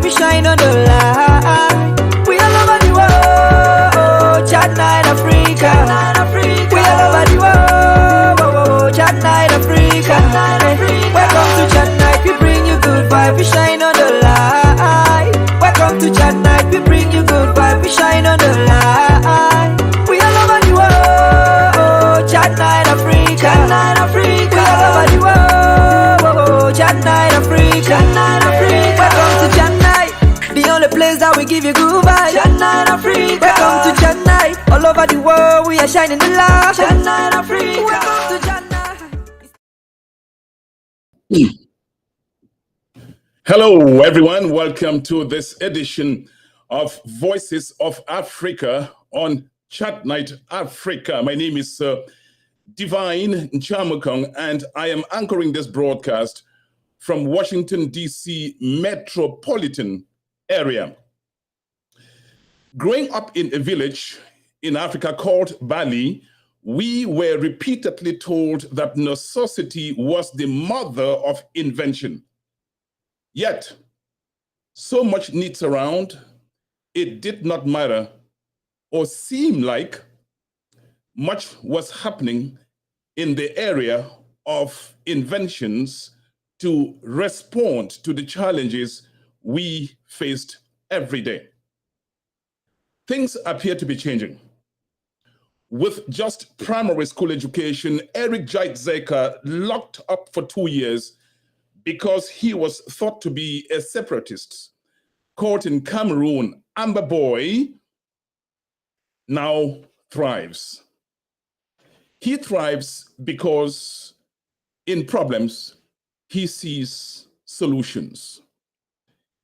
vibe, we shine on the light. We all over the world, Chatnite Africa. We all over the world, Chatnite Africa. Welcome to Chatnite, we bring you good vibe, we shine on the light. Welcome to Chatnite, we bring you good vibe, we shine on the light. We all over the world, Chatnite Africa. We all over the world, Chatnite Africa. Welcome to Chatnite, the only place that we give you good vibe. Chatnite Africa. Welcome to Chatnite, all over the world we are shining the light. Chatnite Africa. Welcome to Chatnite. Hello, everyone. Welcome to this edition of Voices of Africa on Chatnite Africa. My name is Divine Nchamukong, and I am anchoring this broadcast from Washington, D.C. metropolitan area. Growing up in a village in Africa called Bali, we were repeatedly told that necessity was the mother of invention. Yet, so much needs around, it did not matter or seem like much was happening in the area of inventions to respond to the challenges we faced every day. Things appear to be changing. With just primary school education, Eric Jaitzeka locked up for 2 years because he was thought to be a separatist. Caught in Cameroon, Amber Boy now thrives. He thrives because in problems, he sees solutions.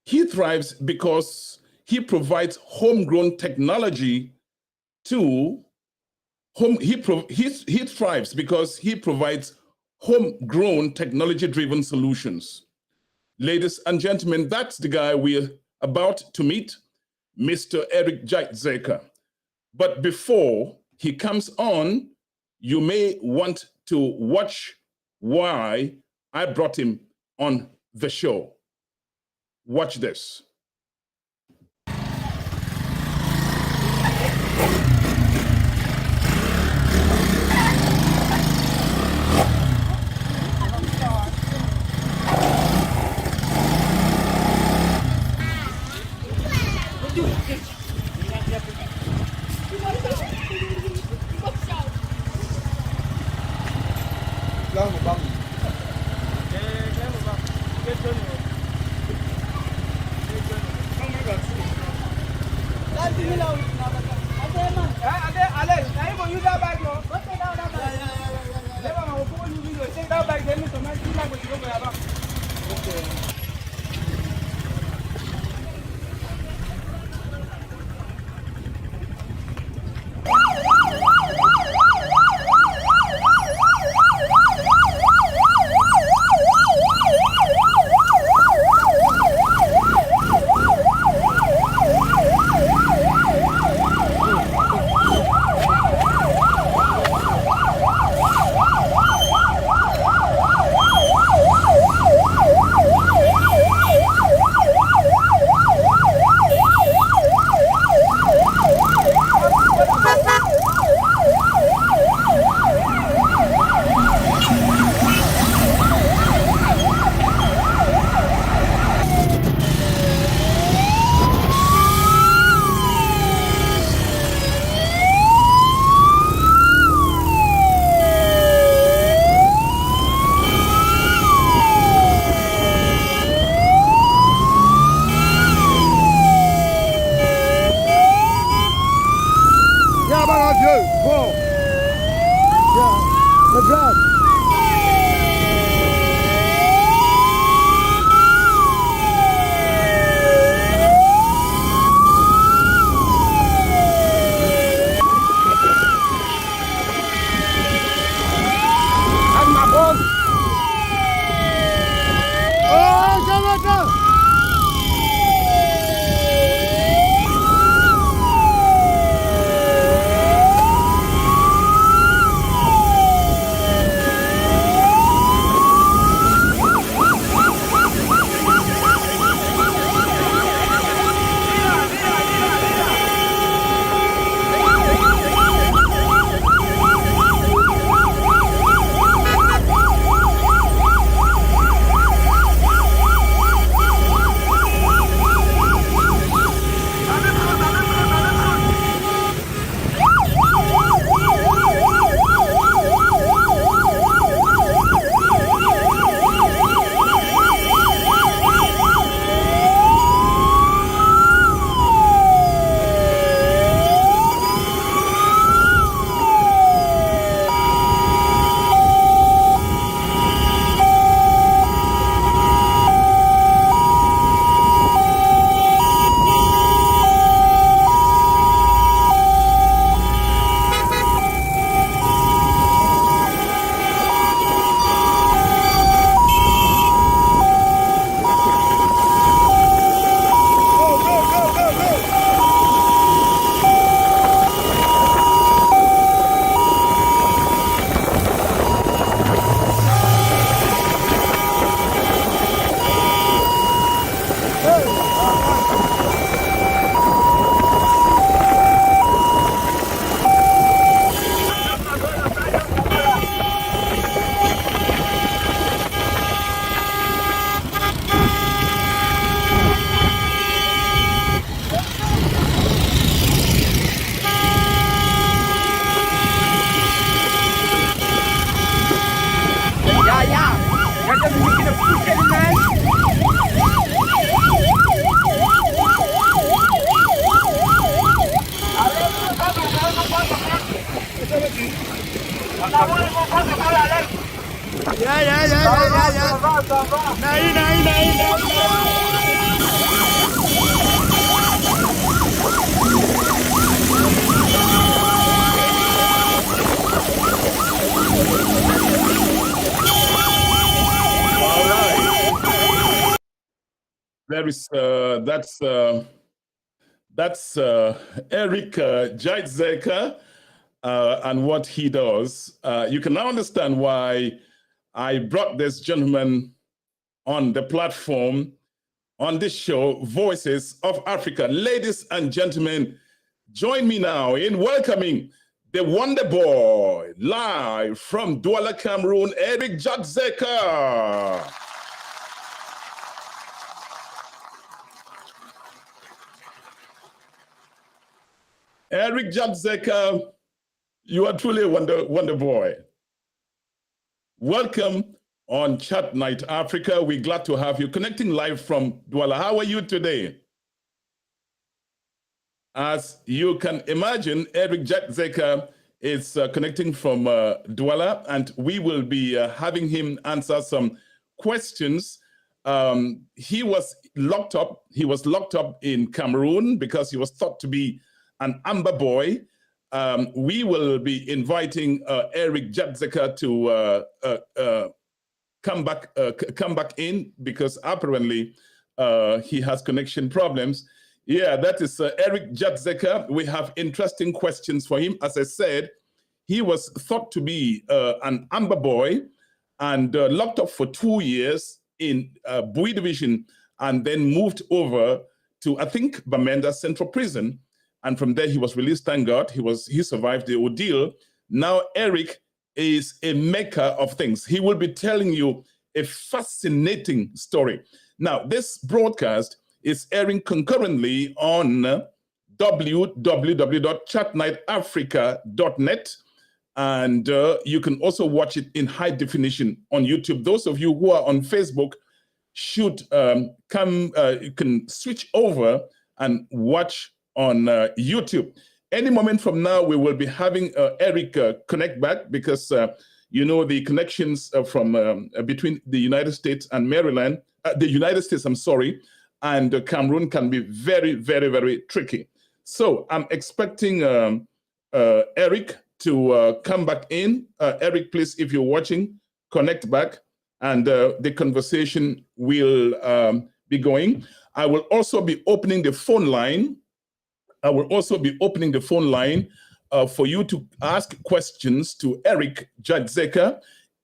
He thrives because he provides homegrown technology to he thrives because he provides homegrown technology-driven solutions. Ladies and gentlemen, that's the guy we're about to meet, Mr. Eric Jaitzeka. But before he comes on, you may want to watch why I brought him on the show. Watch this. There is that's Eric Jaitzeka and what he does. You can now understand why I brought this gentleman on the platform on this show, Voices of Africa. Ladies and gentlemen, join me now in welcoming the Wonder Boy, live from Douala, Cameroon, Eric Jaitzeka. Eric Jaitzeka, you are truly a wonder boy. Welcome on Chatnite Africa. We're glad to have you connecting live from Douala. How are you today? As you can imagine, Eric Jaitzeka is connecting from Douala, and we will be having him answer some questions. He was locked up. He was locked up in Cameroon because he was thought to be an Amber Boy. We will be inviting Eric Jaitzeka to come back in because apparently he has connection problems. Yeah, that is Eric Jaitzeka. We have interesting questions for him. As I said, he was thought to be an Amber Boy and locked up for 2 years in Bui Division and then moved over to, I think, Bamenda Central Prison. And from there, he was released, thank God. He survived the ordeal. Now, Eric is a maker of things. He will be telling you a fascinating story. Now, this broadcast is airing concurrently on www.chatniteafrica.net. And you can also watch it in high definition on YouTube. Those of you who are on Facebook should you can switch over and watch on YouTube. Any moment from now, we will be having Eric connect back because, you know, the connections from between the United States and Maryland, the United States, I'm sorry, and Cameroon can be very, very, very tricky. So I'm expecting Eric to come back in. Eric, please, if you're watching, connect back and the conversation will be going. I will also be opening the phone line. For you to ask questions to Eric Jaitzeka.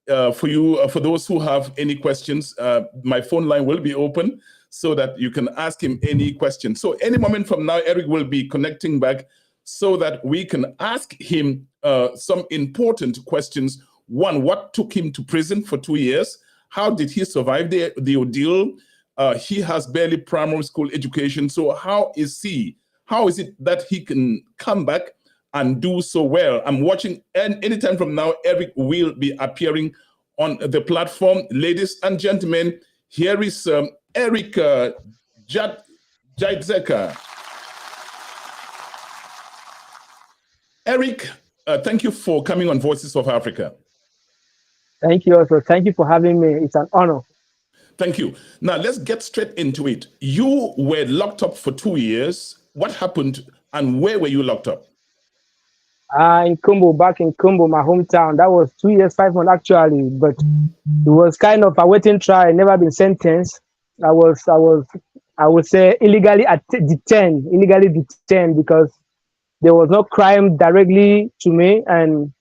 For those who have any questions, my phone line will be open so that you can ask him any questions. So any moment from now, Eric will be connecting back so that we can ask him some important questions. One, what took him to prison for 2 years? How did he survive the ordeal? He has barely primary school education. So how is it that he can come back and do so well? I'm watching, and anytime from now, Eric will be appearing on the platform. Ladies and gentlemen, here is Eric Jaitzeka. Eric, thank you for coming on Voices of Africa. Thank you also. Thank you for having me. It's an honor. Thank you. Now, let's get straight into it. You were locked up for 2 years. What happened and where were you locked up? In Kumbo, back in Kumbo, my hometown. That was 2 years, 5 months actually, but it was kind of a waiting trial. Never been sentenced. I would say illegally detained because there was no crime directly to me, and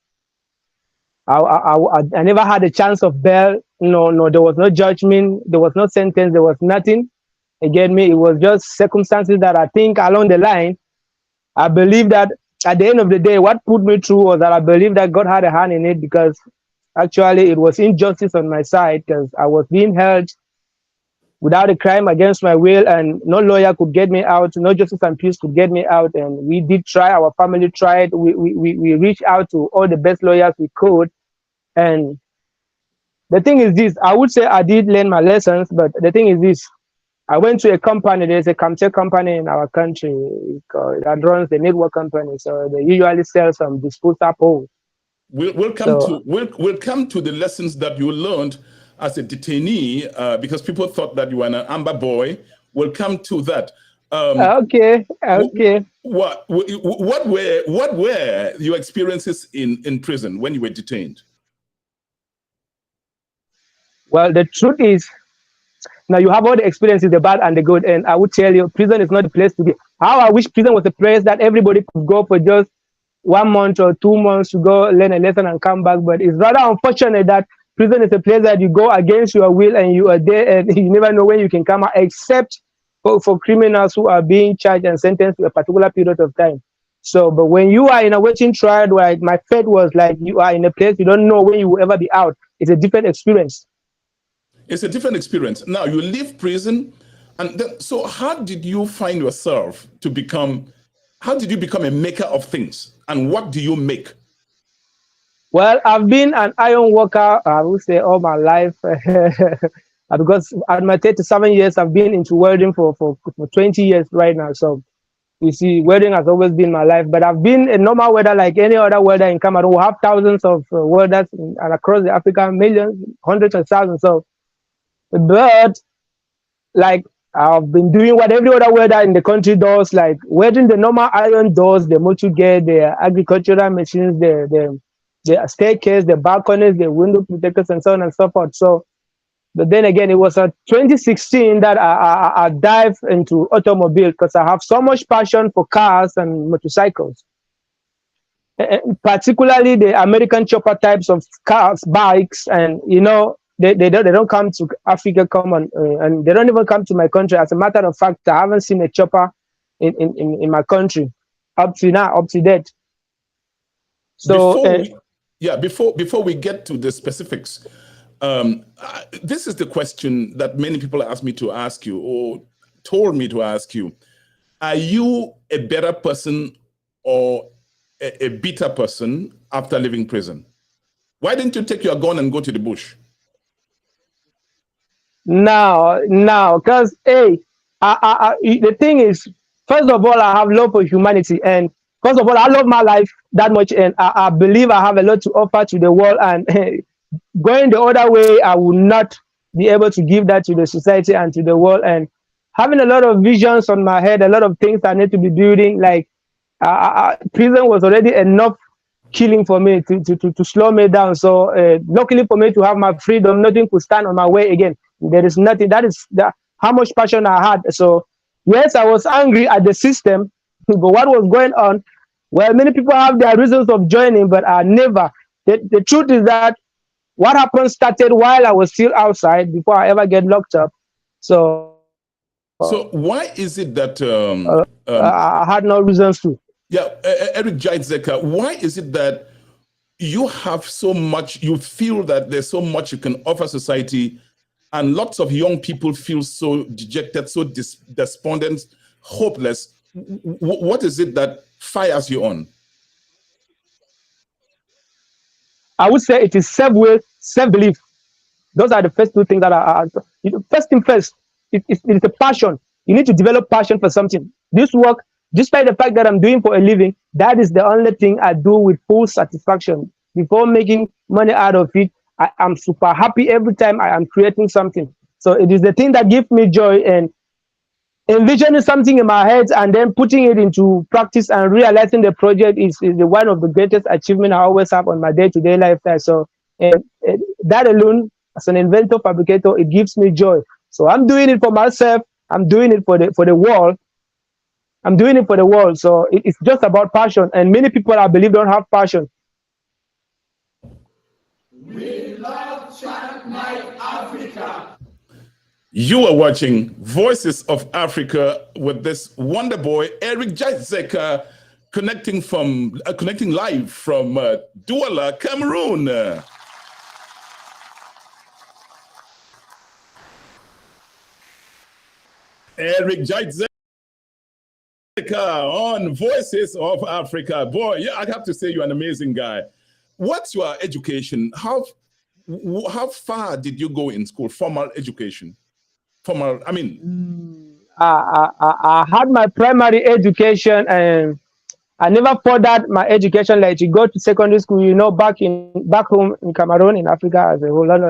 I never had a chance of bail. No, there was no judgment, there was no sentence, there was nothing. Again, it was just circumstances that I think along the line, I believe that at the end of the day, what put me through was that I believe that God had a hand in it, because actually it was injustice on my side, because I was being held without a crime against my will, and no lawyer could get me out, no justice and peace could get me out. And we did try, our family tried, we reached out to all the best lawyers we could, and the thing is this, I would say I did learn my lessons, but the thing is this, I went to a company, there's a Camtech company in our country that runs the network company. So they usually sell some disposable poles. We'll come to the lessons that you learned as a detainee, because people thought that you were an amber boy. We'll come to that. Okay. What were your experiences in prison when you were detained? Well, the truth is, now you have all the experiences, the bad and the good, and I would tell you, prison is not the place to be. How I wish prison was a place that everybody could go for just 1 month or 2 months to go learn a lesson and come back. But it's rather unfortunate that prison is a place that you go against your will and you are there and you never know when you can come out, except for criminals who are being charged and sentenced to a particular period of time. So, but when you are in a waiting trial, like my fate was like, you are in a place you don't know when you will ever be out. It's a different experience. It's a different experience. Now you leave prison, and then, so how did you find yourself to become? How did you become a maker of things, and what do you make? Well, I've been an iron worker, I would say, all my life. Because at my 37 years, I've been into welding for 20 years right now. So you see, welding has always been my life. But I've been a normal welder like any other welder in Cameroon. We have thousands of welders and across the Africa, millions, hundreds of thousands. So, but like I've been doing what every other welder in the country does, like welding the normal iron doors, the motor gate, the agricultural machines, the staircase, the balconies, the window protectors, and so on and so forth. So, but then again, it was 2016 that I dived into automobile because I have so much passion for cars and motorcycles, particularly the American chopper types of cars, bikes, and you know, they don't come to Africa common, and they don't even come to my country. As a matter of fact, I haven't seen a chopper in my country up to now, up to date. So before we get to the specifics, this is the question that many people asked me to ask you, or told me to ask you. Are you a better person or a bitter person after leaving prison? Why didn't you take your gun and go to the bush? No, because hey, the thing is, first of all, I have love for humanity, and first of all, I love my life that much, and I believe I have a lot to offer to the world. And going the other way, I will not be able to give that to the society and to the world. And having a lot of visions on my head, a lot of things I need to be building. Like prison was already enough killing for me to slow me down. So luckily for me to have my freedom, nothing could stand on my way again. There is nothing. That is how much passion I had. So yes, I was angry at the system, but what was going on? Well, many people have their reasons of joining, but I never. The truth is that what happened started while I was still outside before I ever get locked up. So why is it that I had no reasons to? Yeah, Eric Jaitzeka, why is it that you have so much, you feel that there's so much you can offer society, and lots of young people feel so dejected, so despondent, hopeless? What is it that fires you on? I would say it is self-will, self-belief. Those are the first two things that are first thing first. It's a passion. You need to develop passion for something. This work, despite the fact that I'm doing for a living, that is the only thing I do with full satisfaction. Before making money out of it, I'm super happy every time I am creating something. So it is the thing that gives me joy, and envisioning something in my head and then putting it into practice and realizing the project is one of the greatest achievements I always have on my day-to-day lifestyle. So that alone, as an inventor, fabricator, it gives me joy. So I'm doing it for myself. I'm doing it for the world. I'm doing it for the world. So it's just about passion. And many people, I believe, don't have passion. We love Chatnite Africa. You are watching Voices of Africa with this wonder boy, Eric Jaitzeka, connecting live from Douala, Cameroon. Eric Jaitzeka on Voices of Africa. Boy, yeah, I have to say you're an amazing guy. What's your education? How far did you go in school? Formal education? Formal, I mean. I had my primary education, and I never furthered my education like to go to secondary school. You know, back home in Cameroon, in Africa as a whole. Let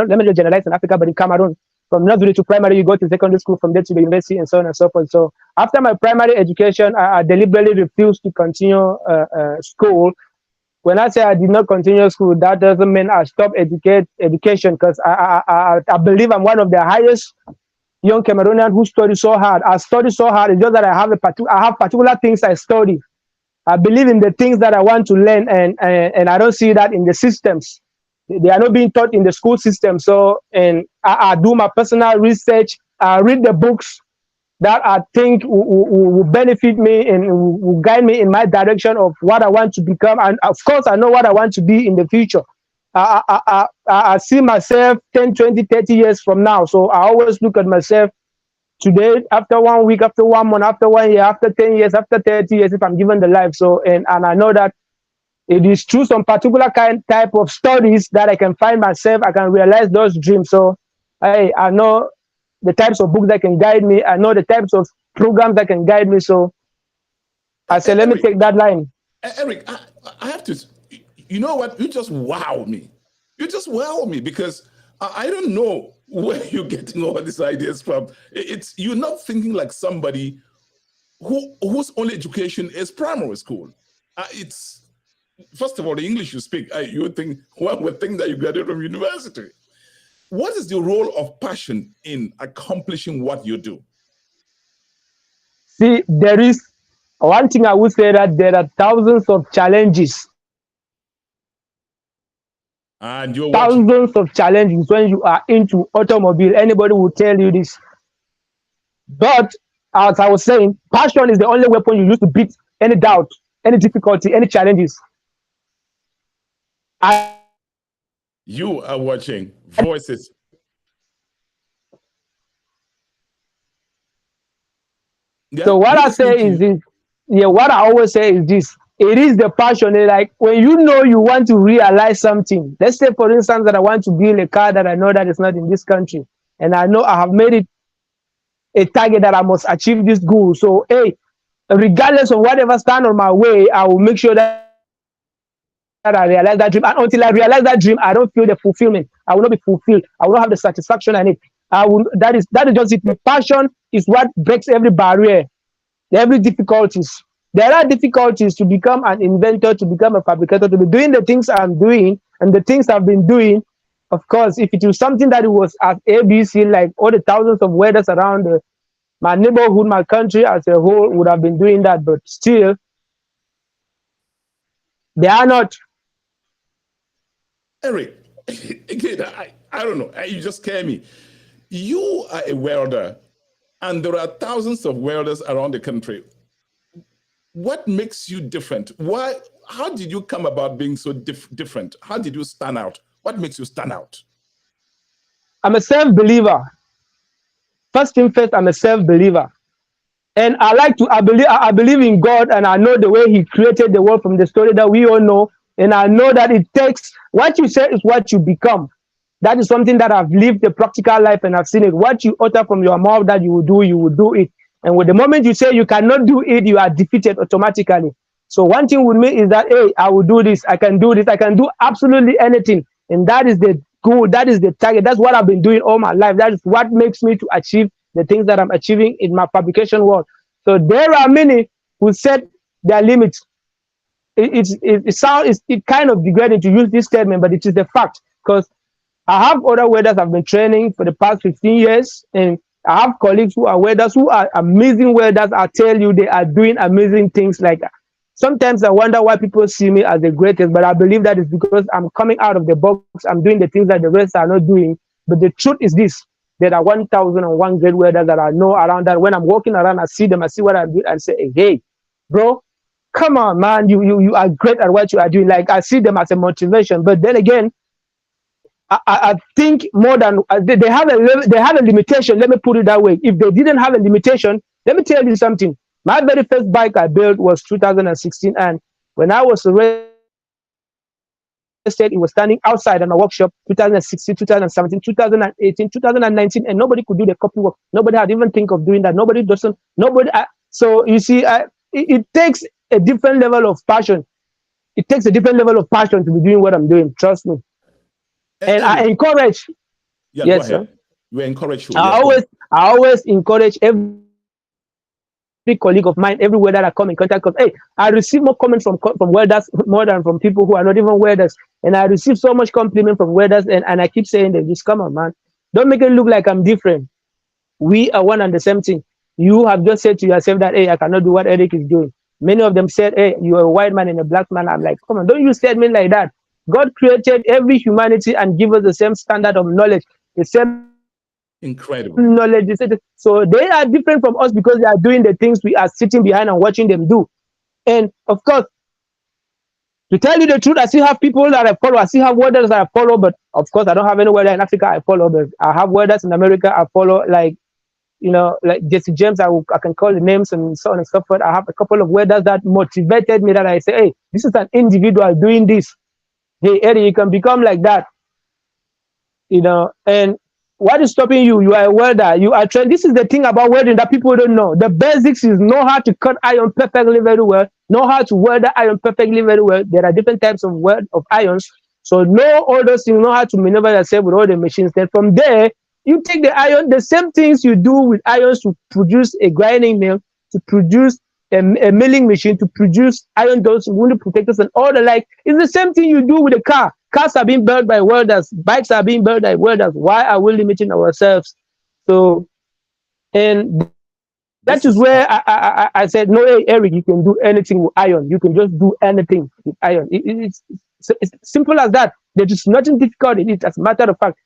me just generalize in Africa, but in Cameroon, from nursery to primary, you go to secondary school, from there to the university, and so on and so forth. So after my primary education, I deliberately refused to continue school. When I say I did not continue school, that doesn't mean I stopped education, because I believe I'm one of the highest young Cameroonian who study so hard. I study so hard. It's just that I have particular things I study. I believe in the things that I want to learn, and I don't see that in the systems. They are not being taught in the school system. So, and I do my personal research. I read the books that I think will benefit me and will guide me in my direction of what I want to become. And of course, I know what I want to be in the future. I see myself 10, 20, 30 years from now. So I always look at myself today, after 1 week, after 1 month, after 1 year, after 10 years, after 30 years, if I'm given the life. So, and I know that it is through some particular type of studies that I can find myself, I can realize those dreams. So I know the types of books that can guide me. I know the types of programs that can guide me. So I said, let me take that line. Eric, I have to, you know what? You just wow me. You just wow me, because I don't know where you're getting all these ideas from. You're not thinking like somebody whose only education is primary school. It's, first of all, the English you speak, you would think, one would think that you graduated from university. What is the role of passion in accomplishing what you do? See, there is one thing I would say, that there are thousands of challenges. And you're thousands of challenges when you are into automobile. Anybody will tell you this. But as I was saying, passion is the only weapon you use to beat any doubt, any difficulty, any challenges. You are watching Voices. Yeah, so what I say is this. Yeah, what I always say is this. It is the passion. Like when you know you want to realize something. Let's say, for instance, that I want to build a car that I know that is not in this country, and I know I have made it a target that I must achieve this goal. So, hey, regardless of whatever stand on my way, I will make sure that I realize that dream. And until I realize that dream, I don't feel the fulfillment. I will not be fulfilled. I will not have the satisfaction I need. That is just it. The passion is what breaks every barrier, every difficulties. There are difficulties to become an inventor, to become a fabricator, to be doing the things I'm doing and the things I've been doing. Of course, if it was something that it was at ABC, like all the thousands of welders around my neighborhood, my country as a whole would have been doing that, but still, they are not. Eric, again, I don't know. You just scare me. You are a welder, and there are thousands of welders around the country. What makes you different? Why? How did you come about being so different? How did you stand out? What makes you stand out? I'm a self-believer. First thing first, I'm a self-believer. And I believe in God, and I know the way He created the world from the story that we all know. And I know that it takes, what you say is what you become. That is something that I've lived a practical life, and I've seen it. What you utter from your mouth that you will do it. And with the moment you say you cannot do it, you are defeated automatically. So one thing with me is that, hey, I will do this. I can do this. I can do absolutely anything. And that is the goal. That is the target. That's what I've been doing all my life. That is what makes me to achieve the things that I'm achieving in my fabrication world. So there are many who set their limits. It kind of degrading to use this statement, but it is the fact, because I have other welders I've been training for the past 15 years, and I have colleagues who are welders, who are amazing welders. I tell you, they are doing amazing things. Like, sometimes I wonder why people see me as the greatest, but I believe that is because I'm coming out of the box. I'm doing the things that the rest are not doing. But the truth is this: there are 1,001 great welders that I know around, that when I'm walking around, I see them, I see what I'm doing, and say, hey, bro, come on, man, you are great at what you are doing. Like, I see them as a motivation. But then again, I think more than they have a limitation. Let me put it that way. If they didn't have a limitation, let me tell you something. My very first bike I built was 2016, and when I was arrested said it was standing outside in a workshop 2016, 2017, 2018, 2019, and nobody could do the copy work. Nobody had even think of doing that. Nobody doesn't. Nobody. So you see, it takes a different level of passion. It takes a different level of passion to be doing what I'm doing. Trust me. And I encourage. Yeah, yes, go ahead. sir. You encourage you. I always encourage every colleague of mine everywhere that I come in contact with. Hey, I receive more comments from welders more than from people who are not even welders. And I receive so much compliment from welders, and I keep saying that, just come on, man. Don't make it look like I'm different. We are one and the same thing. You have just said to yourself that, hey, I cannot do what Eric is doing. Many of them said, hey, you're a white man and a black man. I'm like, come on, don't use statement like that. God created every humanity and give us the same standard of knowledge, the same incredible knowledge. So they are different from us because they are doing the things we are sitting behind and watching them do. And of course, to tell you the truth, I still have people that I follow. I still have welders that I follow, but of course, I don't have any welder in Africa I follow. But I have welders in America I follow, like, you know, like Jesse James. I can call the names and so on and so forth. I have a couple of welders that motivated me, that I say, hey, this is an individual doing this. Hey, Eddie, you can become like that. You know, and what is stopping you? You are a welder. You are trained. This is the thing about welding that people don't know. The basics is know how to cut iron perfectly very well, know how to weld the iron perfectly very well. There are different types of irons. So know all those things, know how to maneuver yourself with all the machines. Then from there, you take the iron, the same things you do with irons to produce a grinding mill, to produce a milling machine, to produce iron doors, window protectors, and all the like. It's the same thing you do with a car. Cars are being built by welders. Bikes are being built by welders. Why are we limiting ourselves? So, and that is where I said, no, hey, Eric, you can do anything with iron. You can just do anything with iron. It's simple as that. There is nothing difficult in it. As a matter of fact,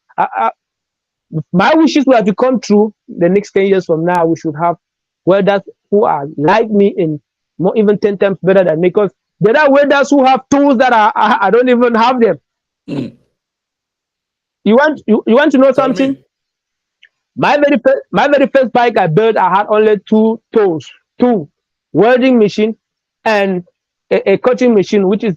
my wishes were to come true. The next 10 years from now, we should have welders who are like me and more, even 10 times better than me. Because there are welders who have tools that I don't even have them. Mm. You want to know something? My very first bike I built, I had only two tools, two welding machine and a cutting machine, which is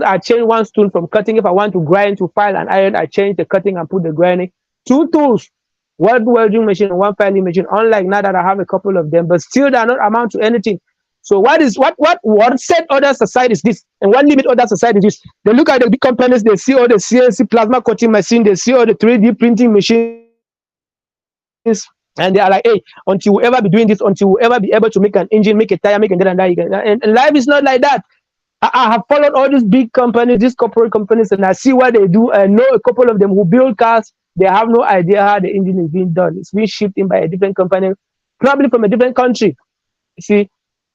I change one tool from cutting. If I want to grind to file and iron, I change the cutting and put the grinding. Two tools, one welding machine and one filing machine. Unlike now that I have a couple of them, but still they are not amount to anything. So what set others aside is this, and what limit others aside is this. They look at the big companies, they see all the CNC plasma cutting machine, they see all the 3D printing machines, and they are like, hey, until we ever be doing this, until we ever be able to make an engine, make a tire, make a that and that. And life is not like that. I have followed all these big companies, these corporate companies, and I see what they do. I know a couple of them who build cars. They have no idea how the engine is being done. It's being shipped in by a different company, probably from a different country. See.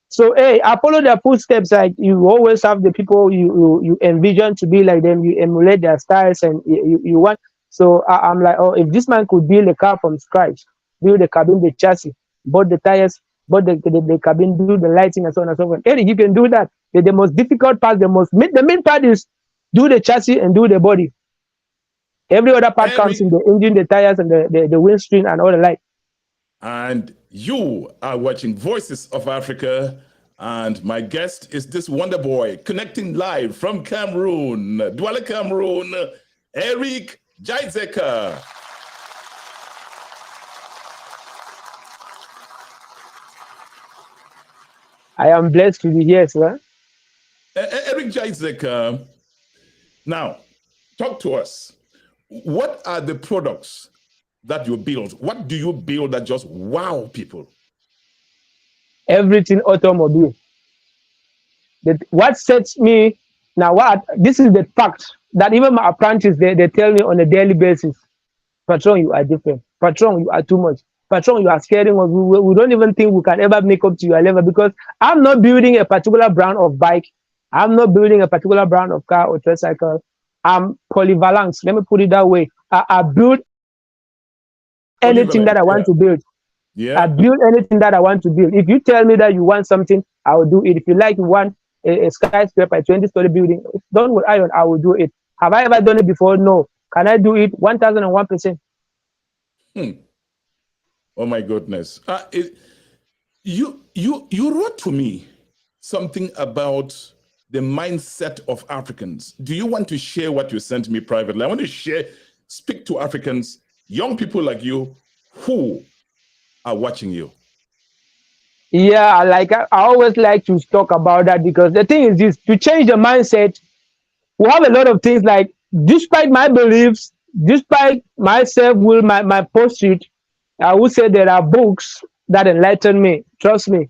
So, hey, I follow their footsteps. Like, you always have the people you envision to be like them. You emulate their styles, and you want. So I'm like, oh, if this man could build a car from scratch, build the cabin, the chassis, both the tires, both the cabin, do the lighting, and so on and so forth. Hey, you can do that. The most difficult part, the main part is do the chassis and do the body. Every other part comes in the engine, the tires, and the windscreen and all the light. And you are watching Voices of Africa, and my guest is this wonder boy connecting live from Cameroon, Douala, Cameroon, Eric Jaizeka. I am blessed to be here, sir. Eric Jaizeka, now talk to us. What are the products that you build? What do you build that just wow people? Everything automobile. What sets me now, this is the fact that even my apprentices, they tell me on a daily basis, Patron, you are different. Patron, you are too much. Patron, you are scaring us. We don't even think we can ever make up to your level, because I'm not building a particular brand of bike. I'm not building a particular brand of car or tricycle. I'm polyvalent. Let me put it that way. I build anything that I want to build. Yeah. I build anything that I want to build. If you tell me that you want something, I will do it. If you like, you want a skyscraper, a 20-story building, done with iron, I will do it. Have I ever done it before? No. Can I do it? 1001%. Oh my goodness! You wrote to me something about the mindset of Africans. Do you want to share what you sent me privately? I want to speak to Africans, young people like you who are watching you. Yeah, I always like to talk about that, because the thing is this: to change the mindset, we have a lot of things like, despite my beliefs, despite my self-will, my pursuit, I would say there are books that enlighten me. Trust me.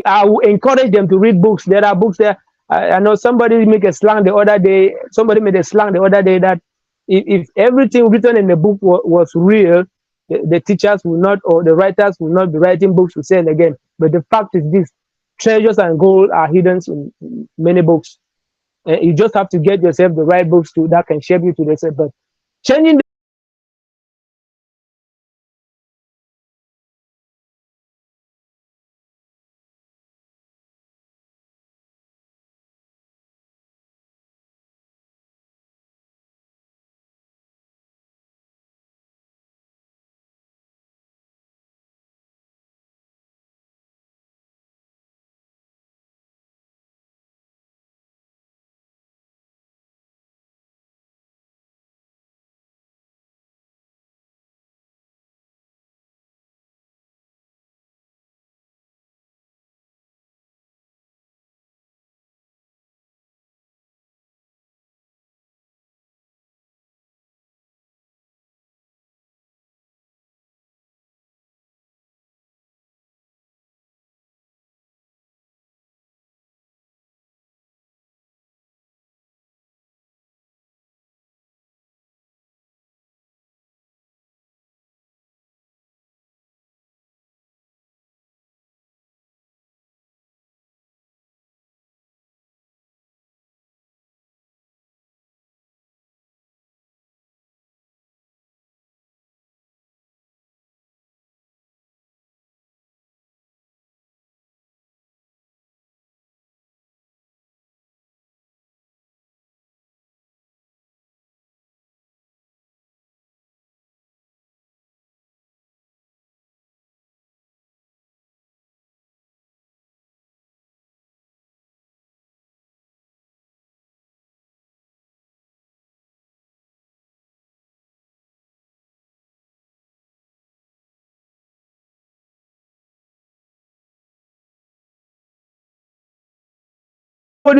I will encourage them to read books. There are books there. I know somebody made a slang the other day. Somebody made a slang the other day that if everything written in the book was real, the teachers will not, or the writers will not be writing books to sell again. But the fact is this: treasures and gold are hidden in many books. You just have to get yourself the right books that can shape you to the self. But changing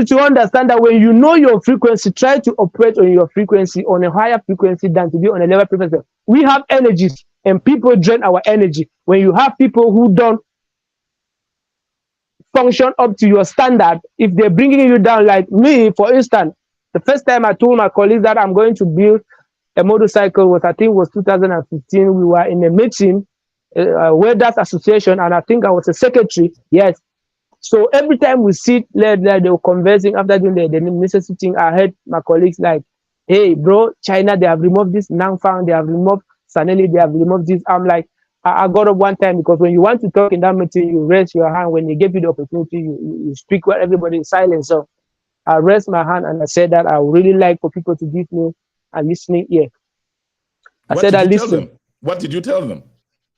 to understand that when you know your frequency, try to operate on your frequency, on a higher frequency than to be on a lower frequency. We have energies and people drain our energy. When you have people who don't function up to your standard, if they're bringing you down, like me, for instance, the first time I told my colleagues that I'm going to build a motorcycle was, I think, was 2015. We were in a meeting, Welders Association, and I think I was a secretary. Yes. So every time we sit, they were conversing after doing the necessary thing. I heard my colleagues like, "Hey, bro, China, they have removed this Nangfang, they have removed Saneli, they have removed this." I'm like, I got up one time, because when you want to talk in that meeting, you raise your hand. When they give you the opportunity, you speak while everybody is silent. So I raised my hand and I said that I would really like for people to give me a listening ear. What did you tell them? What did you tell them?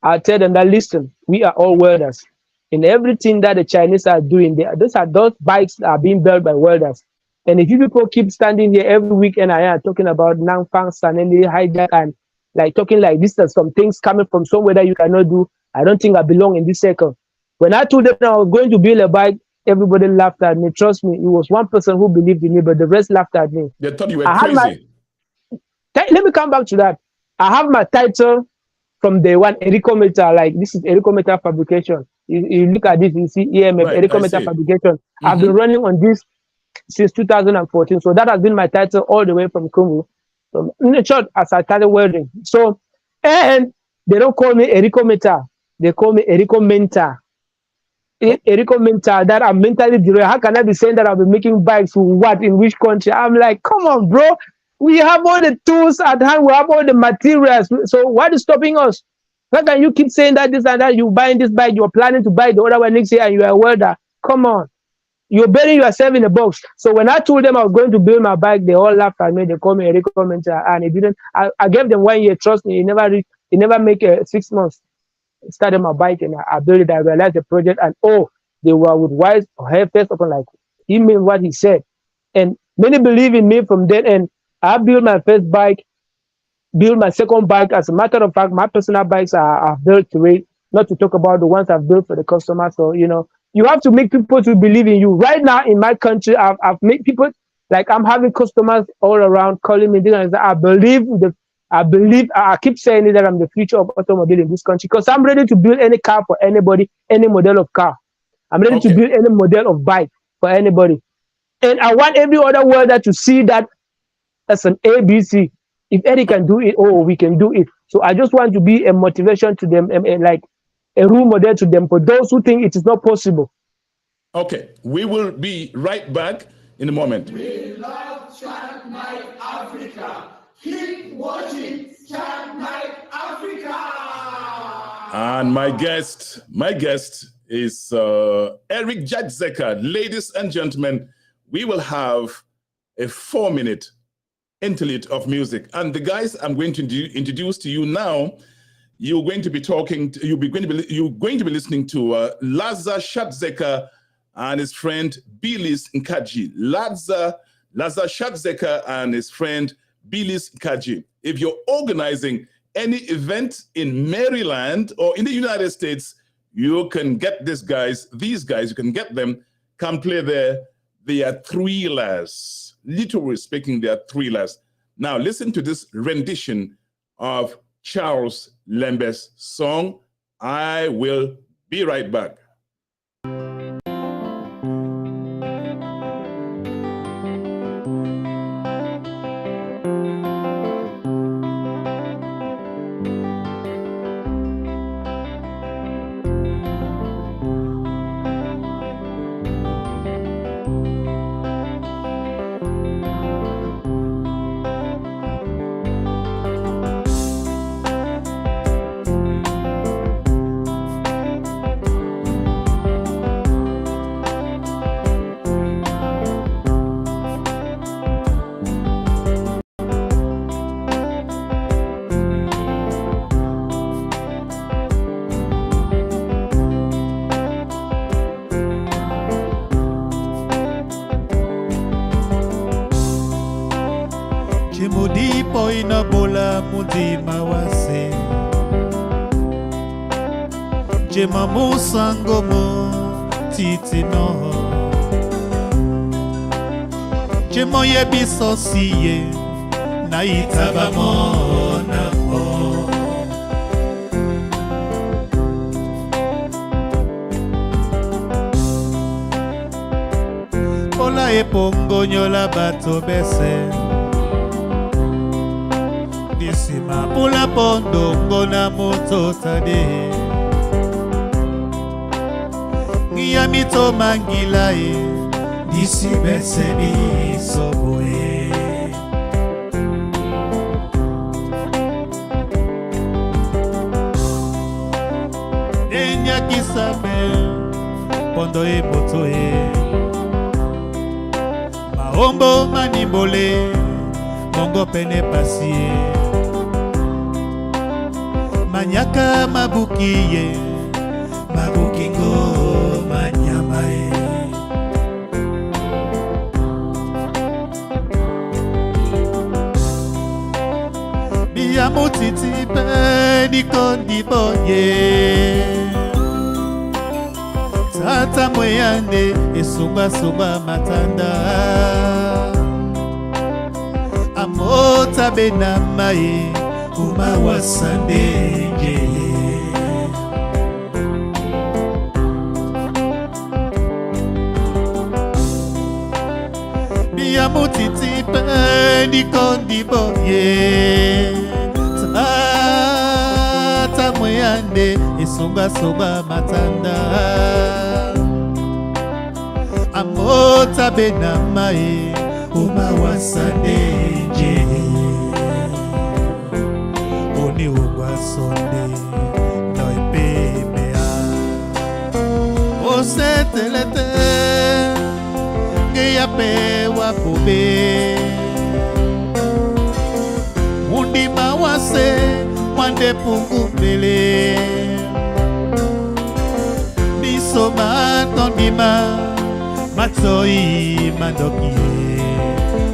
I tell them that, listen, we are all welders. In everything that the Chinese are doing, those bikes are being built by welders. And if you people keep standing here every week and I am talking about Nangfang, Saneli, hijack, and like talking like this, there's some things coming from somewhere that you cannot do, I don't think I belong in this circle. When I told them I was going to build a bike, everybody laughed at me. Trust me, it was one person who believed in me, but the rest laughed at me. They thought you were crazy. Let me come back to that. I have my title from day one, Ericometer. Like, this is Ericometer fabrication. You look at this, you see EMF, right, Ericometer fabrication. I've been running on this since 2014. So that has been my title all the way from Congo. In short, as I started welding. So, and they don't call me Ericometer. They call me Ericomentor. Ericomentor, that I'm mentally derailed. How can I be saying that I'll be making bikes for what, in which country? I'm like, come on, bro. We have all the tools at hand. We have all the materials. So what is stopping us? How can you keep saying that this and that? You're buying this bike, you're planning to buy the other one next year, and you're a welder? Come on. You're burying yourself in a box. So when I told them I was going to build my bike, they all laughed at me. They called me a recommender, and it didn't. I gave them 1 year. Trust me, it never make 6 months. I started my bike and I built it. I realized the project, and they were with wise hair face open, like, he meant what he said. And many believe in me from then. And I built my first bike, build my second bike. As a matter of fact, my personal bikes are built to it, not to talk about the ones I've built for the customer. So, you have to make people to believe in you. Right now in my country, I've made people, like I'm having customers all around calling me. I keep saying it, that I'm the future of automobile in this country, because I'm ready to build any car for anybody, any model of car. I'm ready to build any model of bike for anybody. And I want every other welder to see that as an ABC. If Eddie can do it, we can do it. So I just want to be a motivation to them, like a role model to them, for those who think it is not possible. Okay, we will be right back in a moment. We love Chatnite Africa. Keep watching Chatnite Africa. And my guest is Eric Jadzeka. Ladies and gentlemen, we will have a 4-minute interlude of music. And the guys I'm going to introduce to you now, you're going to be listening to Laza Shadzeka and his friend Bilis Nkaji. Laza Shadzeka and his friend Bilis Nkaji. If you're organizing any event in Maryland or in the United States, you can get these guys, you can get them, come play there. They are thrillers. Literally speaking, they are thrillers. Now listen to this rendition of Charles Lembe's song, I Will Be Right Back. Chimodipo inabola mudima wase Jema musango mo titi no Jemo yebiso siye na itaba mo na mo Pola epongo nyola bato bese Disima pula pondo ngona moto tade Ngia mito mangila Disi bese ni soboe Enya kisabe Pondo moto Maombo manibole Mongo pene pasie Manyaka mabukiye Mabukingo manyamae Biya mutiti pe nikondi boye Tata mweyande esumba matanda Amota benamae Umawasandenge Biya mutiti pe nikondi boye Tata mweyande esumba matanda Amota benamae Umawasandenge Oni ugwa sonde Noipe mea Osetelete Ngeya pe wapobe Undi mawase Wande pungumbele Nisoma tondima Matoi mandokie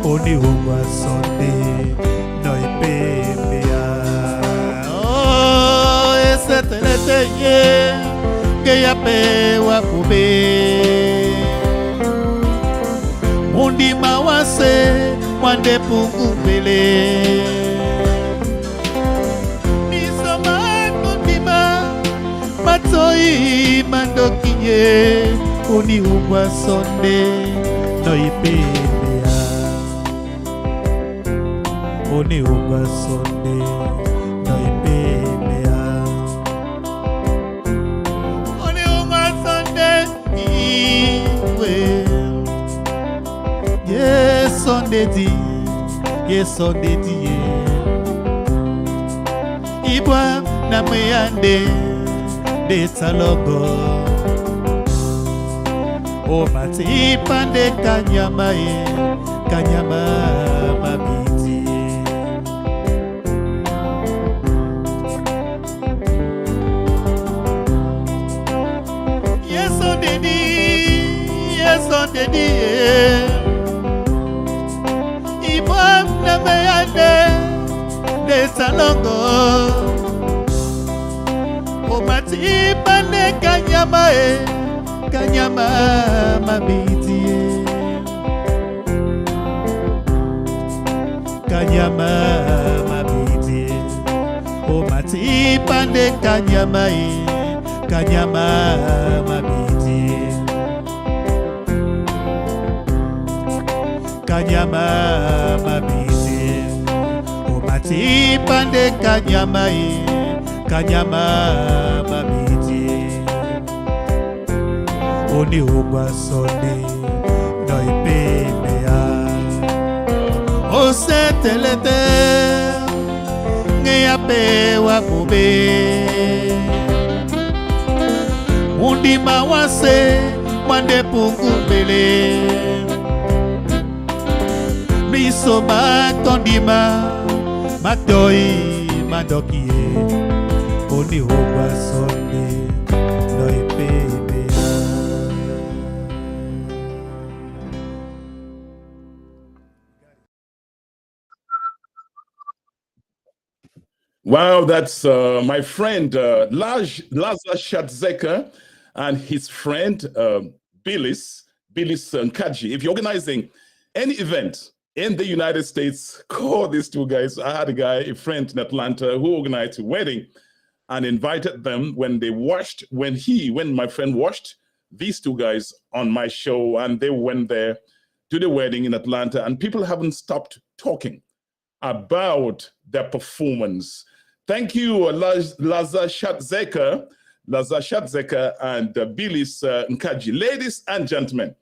Oni hongwa sonde Noipembea Oh, eseteleteye Keyape wakube Mundi mawase Mwande pungumbele Nisoma kundima Matoi mandokie Oni hongwa sonde Noipembea Oni hongwa sonde Noipembea Oni hongwa sonde Iwe Yes sonde di Yes sonde di Ibwa na meyande De talogo O mati pande kanyama Kanyama mabiti Yes on dedi Ibam na meyande De salongo O mati pande kanyama Kanyama mabiti Kanyama mabiti O mati pande kanyama Kanyama mabiti Kanyama mabiti O mati pande kanyama Kanyama mabiti Oni hongwa sonde Noipembea O setelete Ngeyape wakube Mundi mawase Mwande pungumbele Miso matondima Matoi mandokie Oni hongwa sonde Noipembea Wow, that's my friend Lazar Shatzeka and his friend Billis Nkaji. If you're organizing any event in the United States, call these two guys. I had a friend in Atlanta who organized a wedding and invited them when my friend watched these two guys on my show, and they went there to the wedding in Atlanta, and people haven't stopped talking about their performance. Thank you, Lazar Shatzeka and Billis Nkaji. Ladies and gentlemen,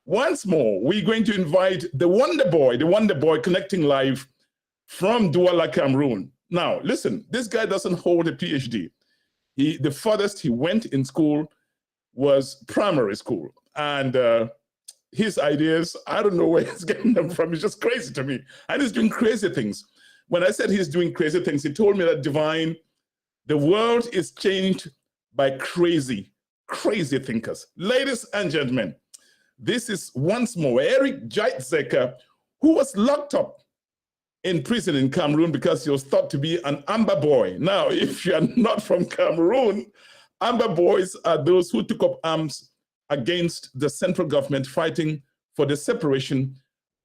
once more, we're going to invite the Wonder Boy connecting live from Douala, Cameroon. Now, listen, this guy doesn't hold a PhD. The furthest he went in school was primary school. And his ideas, I don't know where he's getting them from. It's just crazy to me. And he's doing crazy things. When I said he's doing crazy things, he told me that Divine, the world is changed by crazy thinkers. Ladies and gentlemen, this is once more Eric Jaitzeka, who was locked up in prison in Cameroon because he was thought to be an Amber Boy. Now, if you are not from Cameroon, Amber Boys are those who took up arms against the central government fighting for the separation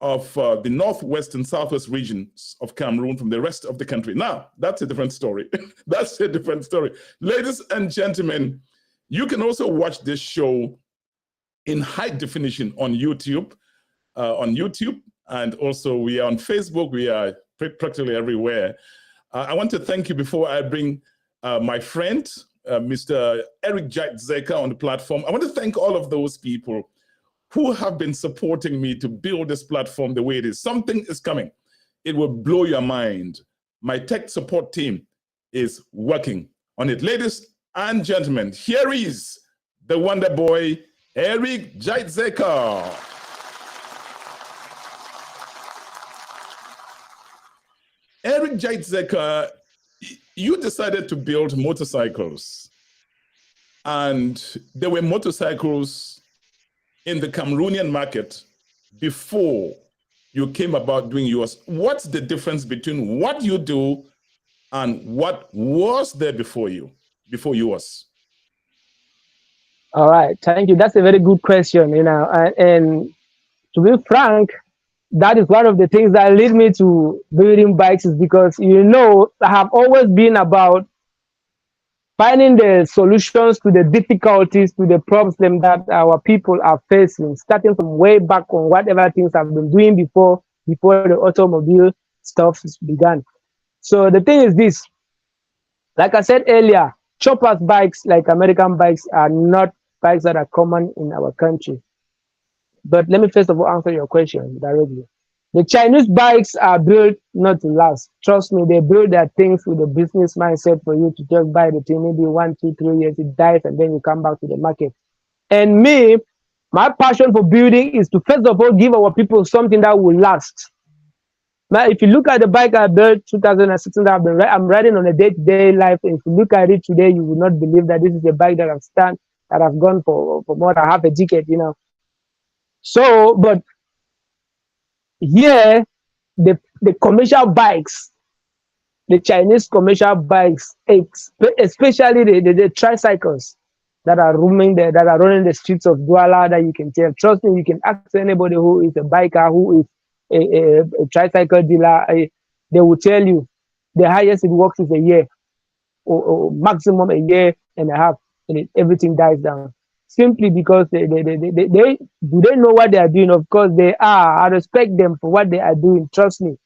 of the northwest and southwest regions of Cameroon from the rest of the country. Now, that's a different story. That's a different story. Ladies and gentlemen, you can also watch this show in high definition on YouTube, and also we are on Facebook. We are practically everywhere. I want to thank you before I bring my friend, Mr. Eric Jaitzeka on the platform. I want to thank all of those people who have been supporting me to build this platform the way it is. Something is coming. It will blow your mind. My tech support team is working on it. Ladies and gentlemen, here is the Wonder Boy, Eric Jaitzeka. Eric Jaitzeka, you decided to build motorcycles. And there were motorcycles in the Cameroonian market before you came about doing yours? What's the difference between what you do and what was there before yours? All right, thank you. That's a very good question, and to be frank, that is one of the things that lead me to building bikes, is because, I have always been about finding the solutions to the difficulties, to the problems that our people are facing, starting from way back on whatever things I've been doing before the automobile stuff began. So the thing is this, like I said earlier, choppers bikes, like American bikes, are not bikes that are common in our country. But let me first of all answer your question directly. The Chinese bikes are built not to last. Trust me, they build their things with a business mindset for you to just buy the thing, maybe 1, 2, 3 years, it dies, and then you come back to the market. And me, my passion for building is to first of all give our people something that will last. Now, if you look at the bike I built 2016, I'm riding on a day-to-day life. And if you look at it today, you will not believe that this is a bike that I've gone for more than half a decade, So, but here, the commercial bikes, the Chinese commercial bikes, especially the tricycles that are roaming there, that are running the streets of Douala, that you can tell. Trust me, you can ask anybody who is a biker, who is a tricycle dealer, they will tell you the highest it works is a year, or maximum a year and a half, and everything dies down. Simply because they know what they are doing. Of course they are. I respect them for what they are doing, trust me.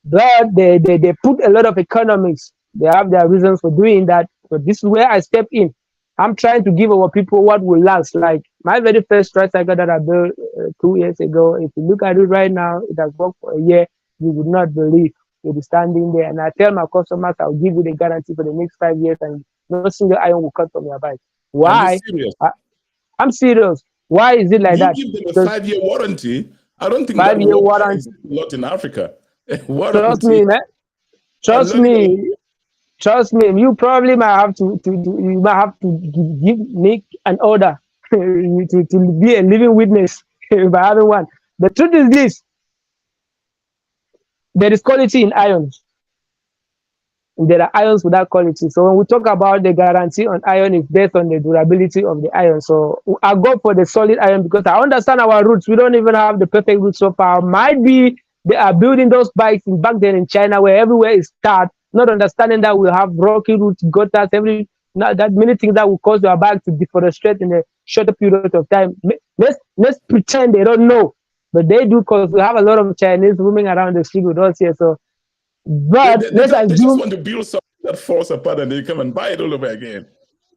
But they put a lot of economics. They have their reasons for doing that. But this is where I step in. I'm trying to give our people what will last. Like my very first tricycle that I built 2 years ago, if you look at it right now, it has worked for a year. You would not believe you'll be standing there. And I tell my customers, I'll give you the guarantee for the next 5 years, and no single iron will cut from your bike. Why? Are you serious? I'm serious. Why is it like that? You give them a 5-year warranty. I don't think 5-year warranty a lot in Africa. Trust me, man. Trust me. You probably might have to give Nick an order to be a living witness by having one. The truth is this: there is quality in irons. There are irons without quality. So when we talk about the guarantee on iron, it's based on the durability of the iron. So I go for the solid iron because I understand our roots. We don't even have the perfect roots so far. Might be they are building those bikes back then in China, where everywhere is tarred, not understanding that we have rocky roots, gutters, that many things that will cause your bike to deforest in a shorter period of time. Let's pretend they don't know, but they do, because we have a lot of Chinese roaming around the street with us here. So. But they just want to build something that falls apart and they come and buy it all over again.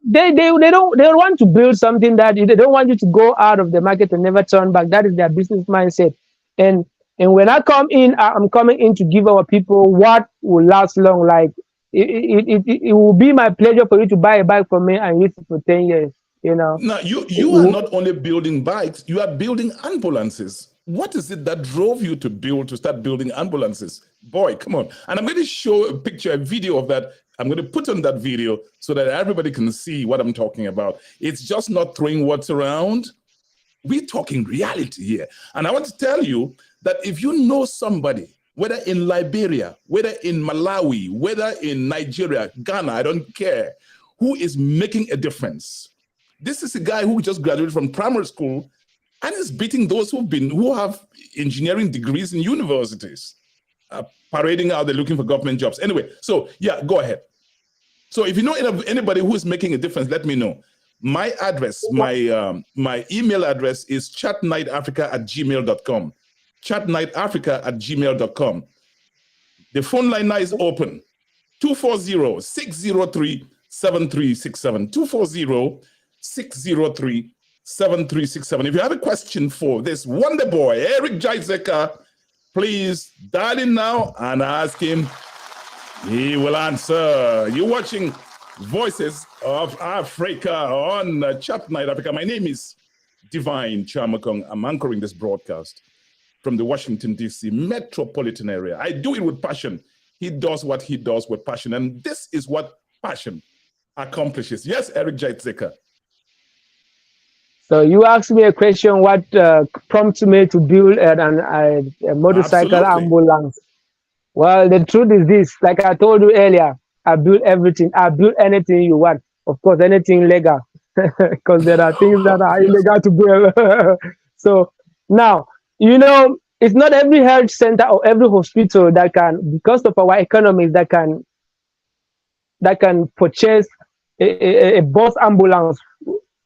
They don't want to build something that they don't want you to go out of the market and never turn back. That is their business mindset. And when I come in, I'm coming in to give our people what will last long. Like it will be my pleasure for you to buy a bike from me and use it for 10 years. Now you are not only building bikes, you are building ambulances. What is it that drove you to start building ambulances? Boy, come on. And I'm going to show a picture, a video of that. I'm going to put on that video so that everybody can see what I'm talking about. It's just not throwing words around. We're talking reality here. And I want to tell you that if you know somebody, whether in Liberia, whether in Malawi, whether in Nigeria, Ghana, I don't care, who is making a difference. This is a guy who just graduated from primary school and is beating those who have engineering degrees in universities, parading out, they're looking for government jobs. Anyway, so yeah, go ahead. So if you know anybody who is making a difference, let me know. My address, my email address is chatniteafrica@gmail.com. Chatniteafrica@gmail.com. The phone line now is open. 240-603-7367. 240-603-7367. If you have a question for this wonder boy, Eric Jaizeka, please dial in now and ask him. He will answer. You're watching Voices of Africa on Chatnite Africa. My name is Divine Chamakong. I'm anchoring this broadcast from the Washington, D.C. metropolitan area. I do it with passion. He does what he does with passion. And this is what passion accomplishes. Yes, Eric Jaizeka. So you asked me a question, what prompts me to build a motorcycle Absolutely. ambulance? Well, the truth is this, like I told you earlier, I build everything. I build anything you want. Of course, anything legal, because there are things that are Yes. illegal to build. So now, you know, it's not every health center or every hospital that can, because of our economies, that can purchase a bus ambulance.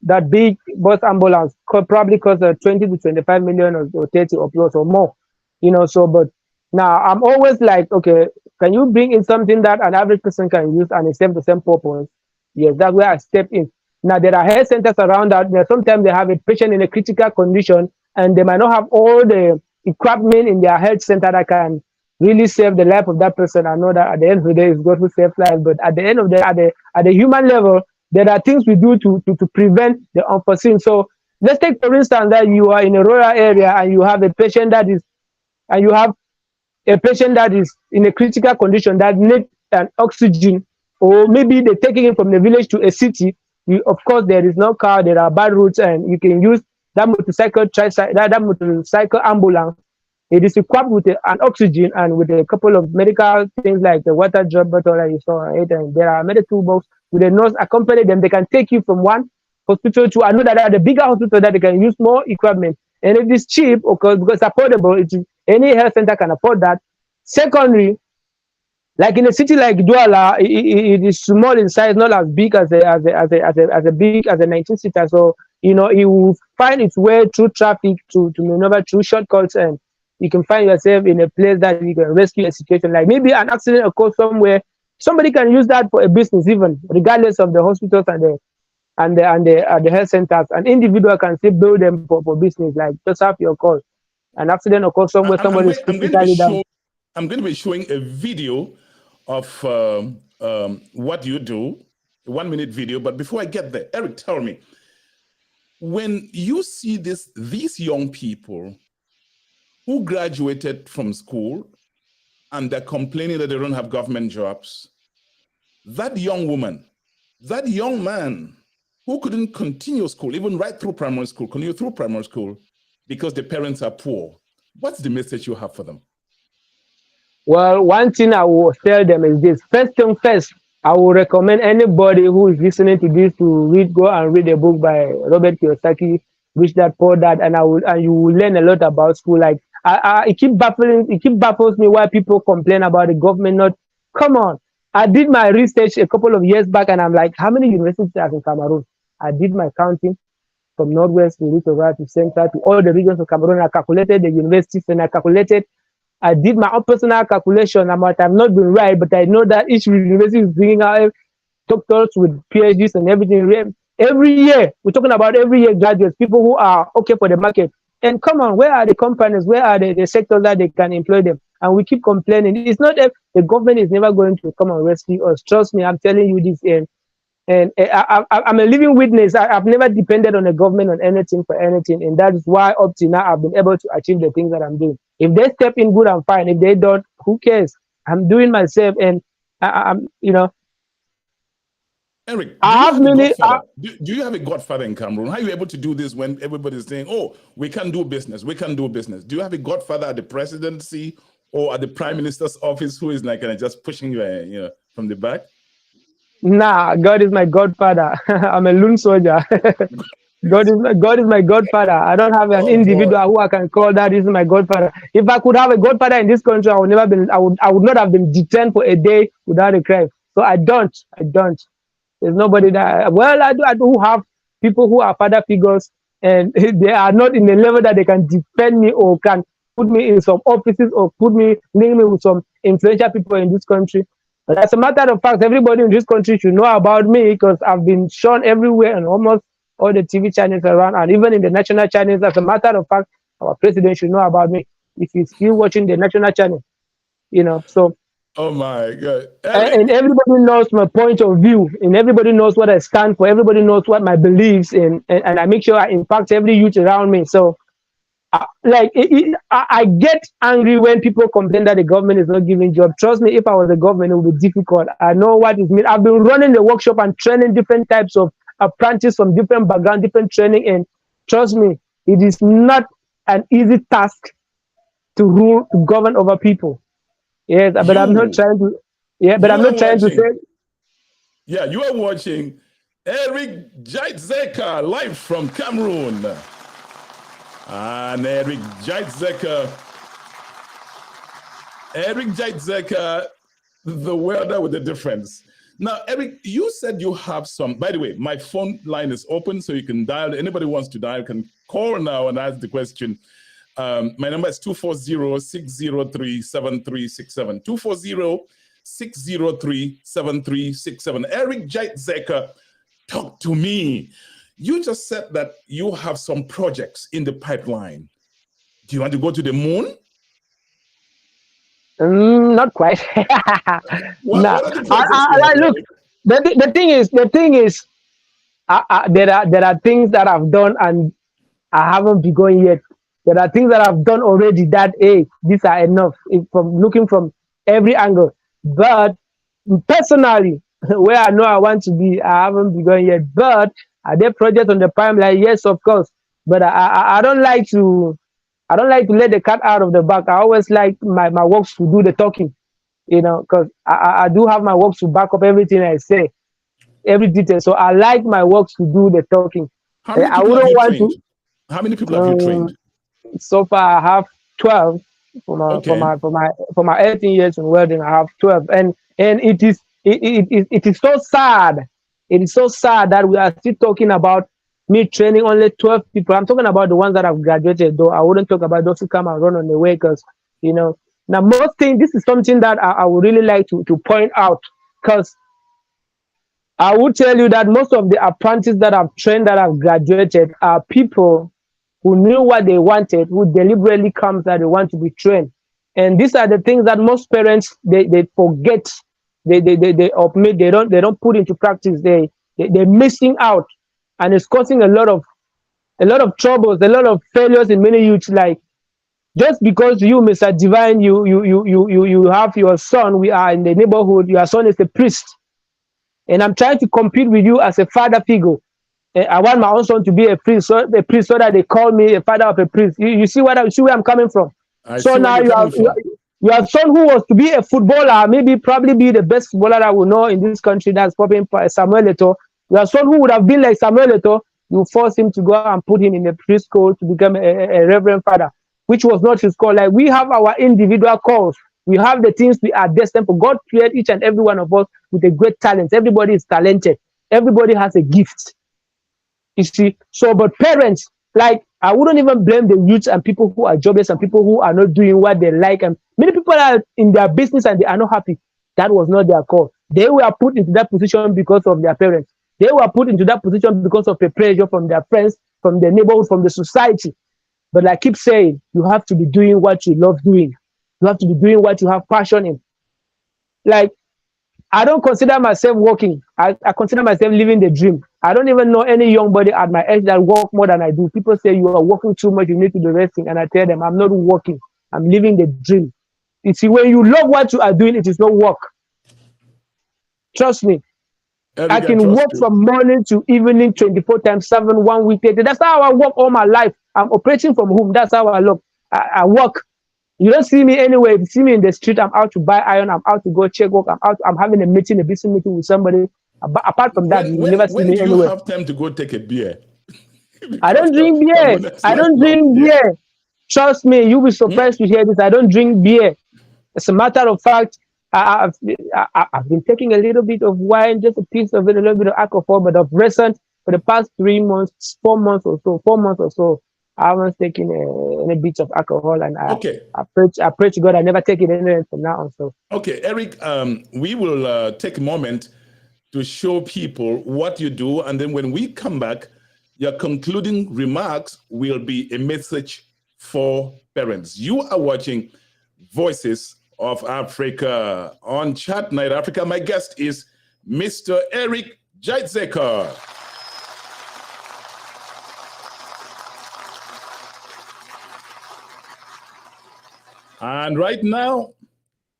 That big bus ambulance could probably cost 20 to 25 million or 30 or plus or more, you know. So, but now I'm always like, okay, can you bring in something that an average person can use and it serve the same purpose? Yes, that's where I step in. Now there are health centers around that. Sometimes they have a patient in a critical condition and they might not have all the equipment in their health center that can really save the life of that person. I know that at the end of the day, it's God who saves life, but at the end of the at the human level, there are things we do to prevent the unforeseen. So let's take for instance that you are in a rural area and you have a patient that is and you have a patient that is in a critical condition that needs an oxygen, or maybe they're taking him from the village to a city. Of course, there is no car, there are bad routes, and you can use that motorcycle ambulance. It is equipped with an oxygen and with a couple of medical things like the water drop bottle that you saw it, and there are medical box with a nurse accompany them. They can take you from one hospital to another. That the bigger hospital that they can use more equipment, and it is cheap because it's affordable. Any health center can afford that. Secondly, like in a city like Douala, it is small in size, not as big as a 19-seater. So you know it will find its way through traffic to maneuver through shortcuts, and you can find yourself in a place that you can rescue a situation. Like maybe an accident occurs somewhere, somebody can use that for a business, even regardless of the hospitals and the health centers. An individual can still build them for business. Like just have your call. An accident occurs somewhere, somebody is critically down. I'm going to be showing a video of what you do, a 1-minute video. But before I get there, Eric, tell me, when you see these young people who graduated from school and they're complaining that they don't have government jobs, that young woman, that young man who couldn't continue school, even right through primary school, continue through primary school because the parents are poor, what's the message you have for them? Well, one thing I will tell them is this. First thing first, I will recommend anybody who is listening to this to go and read a book by Robert Kiyosaki, Rich Dad Poor Dad, and you will learn a lot about school. Like it baffles me why people complain about the government not. Come on, I did my research a couple of years back, and I'm like, how many universities are in Cameroon? I did my counting from northwest to littoral to central to all the regions of Cameroon. I calculated the universities and I did my own personal calculation. I might have not been right, but I know that each university is bringing out doctors with PhDs and everything. Every year, we're talking about every year graduates, people who are okay for the market. And come on, where are the companies? Where are the sectors that they can employ them? And we keep complaining. It's not that the government is never going to come and rescue us. Trust me, I'm telling you this. And I'm a living witness. I've never depended on the government on anything for anything. And that is why up to now I've been able to achieve the things that I'm doing. If they step in, good and fine. If they don't, who cares? I'm doing myself, and I'm, you know. Eric, do you have a godfather in Cameroon? How are you able to do this when everybody's saying, oh, we can't do business, we can't do business? Do you have a godfather at the presidency or at the prime minister's office who is like just pushing you, from the back? Nah, God is my godfather. I'm a loon soldier. God is my godfather. I don't have an individual who I can call that is my godfather. If I could have a godfather in this country, I would not have been detained for a day without a crime. So I don't. There's nobody that I do have people who are father figures, and they are not in the level that they can defend me or can put me in some offices or link me with some influential people in this country. But as a matter of fact, everybody in this country should know about me because I've been shown everywhere and almost all the TV channels around, and even in the national channels. As a matter of fact, our president should know about me if he's still watching the national channel, so. Oh my God. And everybody knows my point of view, and everybody knows what I stand for. Everybody knows what my beliefs, and I make sure I impact every youth around me. So I get angry when people complain that the government is not giving jobs. Trust me, if I was the government, it would be difficult. I know what it means. I've been running the workshop and training different types of apprentices from different backgrounds, different training, and Trust me, it is not an easy task to rule, to govern over people. Yes, but I'm not You, trying to. Yeah, but you I'm are not trying to say. watching. Yeah, you are watching Eric Jaitzeka live from Cameroon. And Eric Jaitzeka, the welder with the difference. Now, Eric, you said you have some, by the way, my phone line is open, so you can dial. Anybody wants to dial can call now and ask the question. My number is 240-603-7367. 240-603-7367. Eric Jaitzeka, talk to me. You just said that you have some projects in the pipeline. Do you want to go to the moon? Not quite. What Nah. are the projects you have? Look, the thing is, there are things that I've done and I haven't begun yet. There are things that I've done already that, hey, these are enough from looking from every angle. But personally, where I know I want to be, I haven't begun yet. But are there projects on the pipeline? Yes, of course. But I don't like to let the cat out of the bag. I always like my works to do the talking, because I do have my works to back up everything I say, every detail. So I like my works to do the talking. How many I people have wouldn't you want trained? to. How many people have you trained? So far, I have 12 for Okay. my 18 years in welding. I have 12, and it is so sad. It is so sad that we are still talking about me training only 12 people. I'm talking about the ones that have graduated, though. I wouldn't talk about those who come and run on the way, because now most things. This is something that I would really like to point out, because I would tell you that most of the apprentices that I've trained that have graduated are people who knew what they wanted, who deliberately comes that they want to be trained. And these are the things that most parents they forget. They omit, they don't put into practice. They're missing out, and it's causing a lot of troubles, a lot of failures in many youths. Like, just because you, Mr. Divine, you have your son, we are in the neighborhood, your son is a priest, and I'm trying to compete with you as a father figure. I want my own son to be a priest, so that they call me a father of a priest. You see where I'm coming from? So now your son who was to be a footballer, probably be the best footballer I will know in this country, that's probably Samuel Eto'o. Your son who would have been like Samuel Eto'o, you force him to go and put him in a priest school to become a reverend father, which was not his call. Like, we have our individual calls. We have the things we are destined for. God created each and every one of us with a great talent. Everybody is talented. Everybody has a gift. You see, so, but parents, like, I wouldn't even blame the youth and people who are jobless and people who are not doing what they like. And many people are in their business and they are not happy. That was not their call. They were put into that position because of their parents. They were put into that position because of the pressure from their friends, from the neighborhood, from the society. But I keep saying, you have to be doing what you love doing. You have to be doing what you have passion in. Like, I don't consider myself working. I consider myself living the dream. I don't even know any young body at my age that work more than I do. People say you are working too much, you need to be resting. And I tell them, I'm not working. I'm living the dream. You see, when you love what you are doing, it is not work. Trust me. I can work from morning to evening, 24 times 7, 1 week later. That's how I work all my life. I'm operating from home. That's how I look. I work. You don't see me anywhere. If you see me in the street, I'm out to buy iron. I'm out to go check work. I'm having a meeting, a business meeting with somebody. Apart from that, you will never see me anywhere. When do you have time to go take a beer? I don't drink beer. I don't drink beer. Trust me, you'll be surprised to hear this. I don't drink beer. As a matter of fact, I've been taking a little bit of wine, just a piece of it, a little bit of alcohol, but of recent, for the past 4 months or so, I haven't taken any bit of alcohol, and I pray to God I never take it anywhere from now on. So okay, Eric, we will take a moment to show people what you do, and then when we come back, your concluding remarks will be a message for parents. You are watching Voices of Africa on Chatnite Africa. My guest is Mr. Eric Jaitzeka. And right now,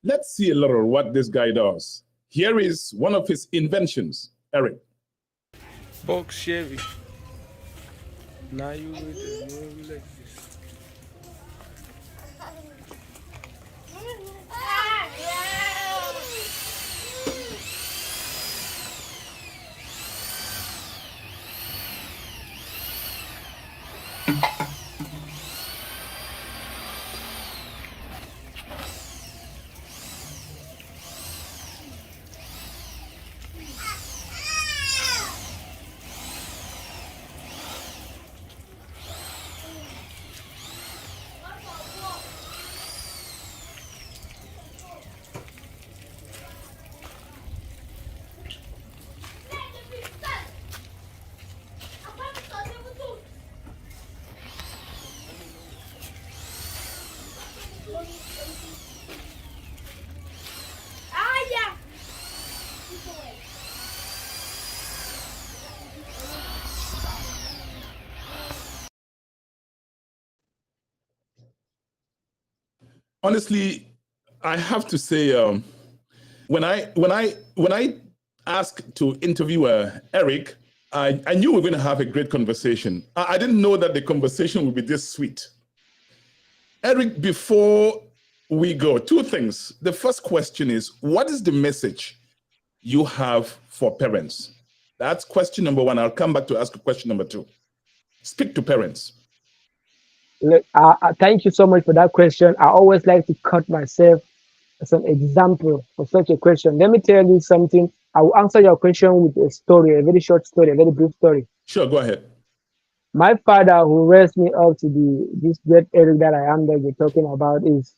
let's see a little what this guy does. Here is one of his inventions, Eric. Box Chevy. Now you will like this. Honestly, I have to say, when I asked to interview Eric, I knew we were going to have a great conversation. I didn't know that the conversation would be this sweet. Eric, before we go, two things. The first question is, what is the message you have for parents? That's question number one. I'll come back to ask question number two. Speak to parents. Look, thank you so much for that question. I always like to cut myself as an example for such a question. Let me tell you something. I will answer your question with a story, a very short story, a very brief story. Sure, go ahead. My father, who raised me up to be this great Eric that I am that you're talking about, is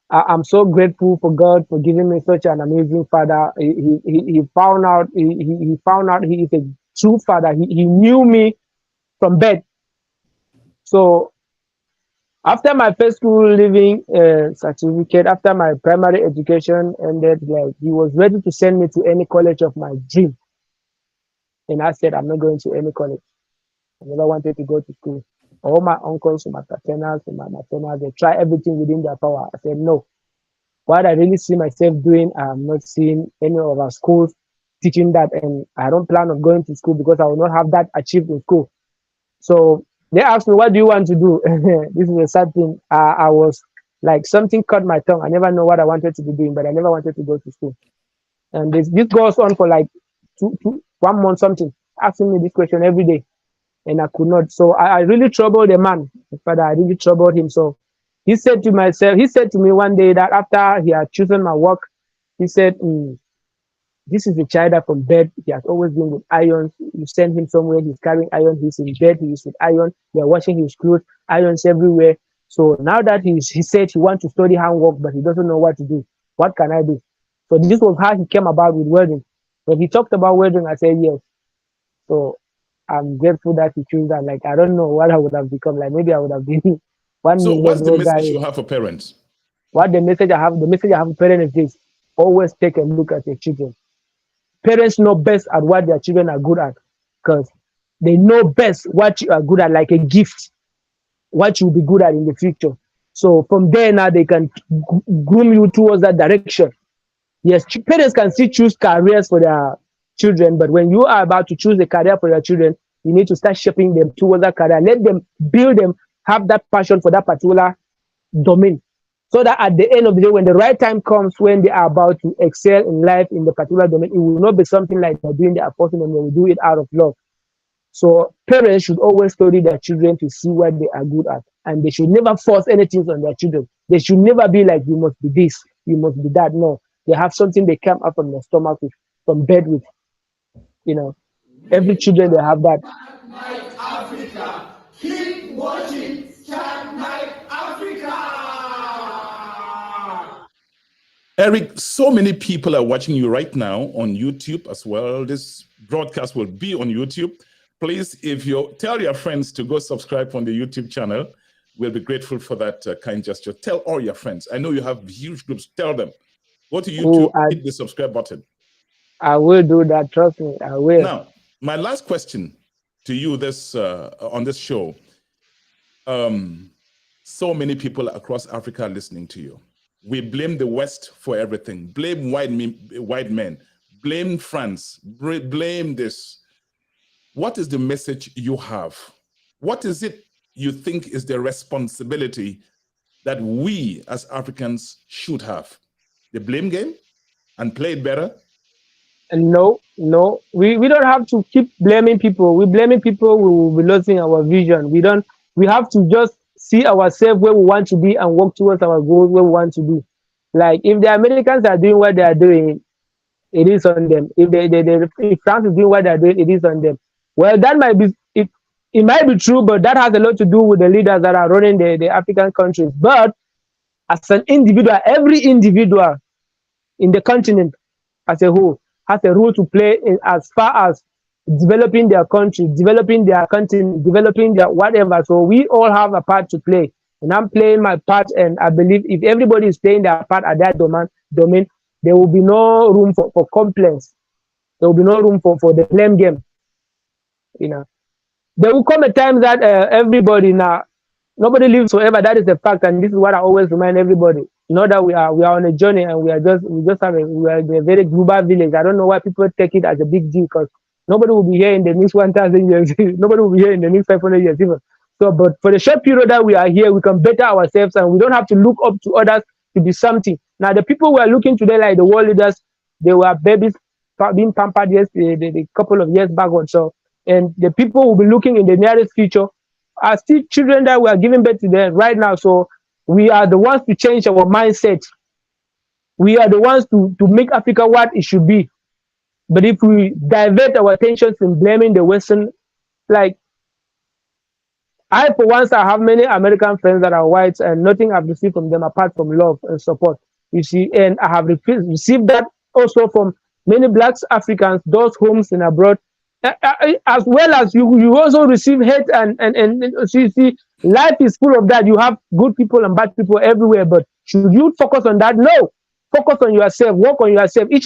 I'm so grateful for God for giving me such an amazing father. He found out he found out he is a true father. He knew me from birth. So after my first school living certificate, after my primary education ended, like he was ready to send me to any college of my dream. And I said, I'm not going to any college. I never wanted to go to school. All my uncles, my paternals, and my maternals, they try everything within their power. I said, no. What I really see myself doing, I'm not seeing any of our schools teaching that. And I don't plan on going to school because I will not have that achieved in school. So they asked me, what do you want to do? This is a sad thing. I was like, something cut my tongue. I never know what I wanted to be doing, but I never wanted to go to school. And this goes on for like 1 month something, asking me this question every day. And I could not. So I really troubled the man. My father, I really troubled him. So he said to me one day that after he had chosen my work, he said, this is a child that from bed, he has always been with irons. You send him somewhere, he's carrying iron, he's in bed, he's with iron, they're washing his clothes, irons everywhere. So now that he said he wants to study handwork, but he doesn't know what to do. What can I do? So this was how he came about with welding. When he talked about welding, I said yes. So I'm grateful that he chose that. Like, I don't know what I would have become. Like, maybe I would have been one So million what's the message guy. you have for parents? What the message I have for parents is this: always take a look at your children. Parents know best at what their children are good at, because they know best what you are good at, like a gift, what you'll be good at in the future. So from there now they can groom you towards that direction. Yes, parents can still choose careers for their children, but when you are about to choose a career for your children, you need to start shaping them towards that career. Let them build them, have that passion for that particular domain. So that at the end of the day, when the right time comes, when they are about to excel in life in the particular domain, it will not be something like they're doing the forcing them, they will do it out of love. So parents should always study their children to see what they are good at. And they should never force anything on their children. They should never be like, you must be this, you must be that. No, they have something they come up from their stomach with, from bed with. You know, every children, they have that. Chatnite Africa. Keep watching Chatnite Africa. Eric, so many people are watching you right now on YouTube as well. This broadcast will be on YouTube. Please, if you tell your friends to go subscribe on the YouTube channel, we'll be grateful for that kind gesture. Tell all your friends. I know you have huge groups. Tell them. Go to YouTube, hit the subscribe button. I will do that. Trust me, I will. Now, my last question to you on this show. So many people across Africa are listening to you. We blame the West for everything. Blame white men. Blame France. Blame this. What is the message you have what is it you think is the responsibility that we as Africans should have? The blame game and play it better? And no, we don't have to keep blaming people. We blaming people, we will be losing our vision. We have to just see ourselves where we want to be and work towards our goals where we want to be. Like if the Americans are doing what they are doing, it is on them. If France is doing what they're doing, it is on them. Well, that might be it might be true, but that has a lot to do with the leaders that are running the African countries. But as an individual, every individual in the continent as a whole has a role to play in as far as developing their country, developing their continent, developing their whatever. So we all have a part to play. And I'm playing my part, and I believe if everybody is playing their part at that domain, there will be no room for complaints. There will be no room for the blame game. You know, there will come a time that everybody now, nobody lives forever. That is a fact, and this is what I always remind everybody. You know that we are on a journey, and we are a very global village. I don't know why people take it as a big deal, because nobody will be here in the next 1,000 years. Nobody will be here in the next 500 years even. So, but for the short period that we are here, we can better ourselves, and we don't have to look up to others to be something. Now, the people we are looking today, like the world leaders, they were babies being pampered a couple of years back or so. And the people will be looking in the nearest future are still children that we are giving birth to them right now. So we are the ones to change our mindset. We are the ones to make Africa what it should be. But if we divert our attention from blaming the Western, like I, for once, I have many American friends that are white, and nothing I've received from them apart from love and support. You see, and I have received that also from many Black Africans, those homes in abroad, as well as you also receive hate and so you see, life is full of that. You have good people and bad people everywhere, but should you focus on that? No, focus on yourself, work on yourself. Each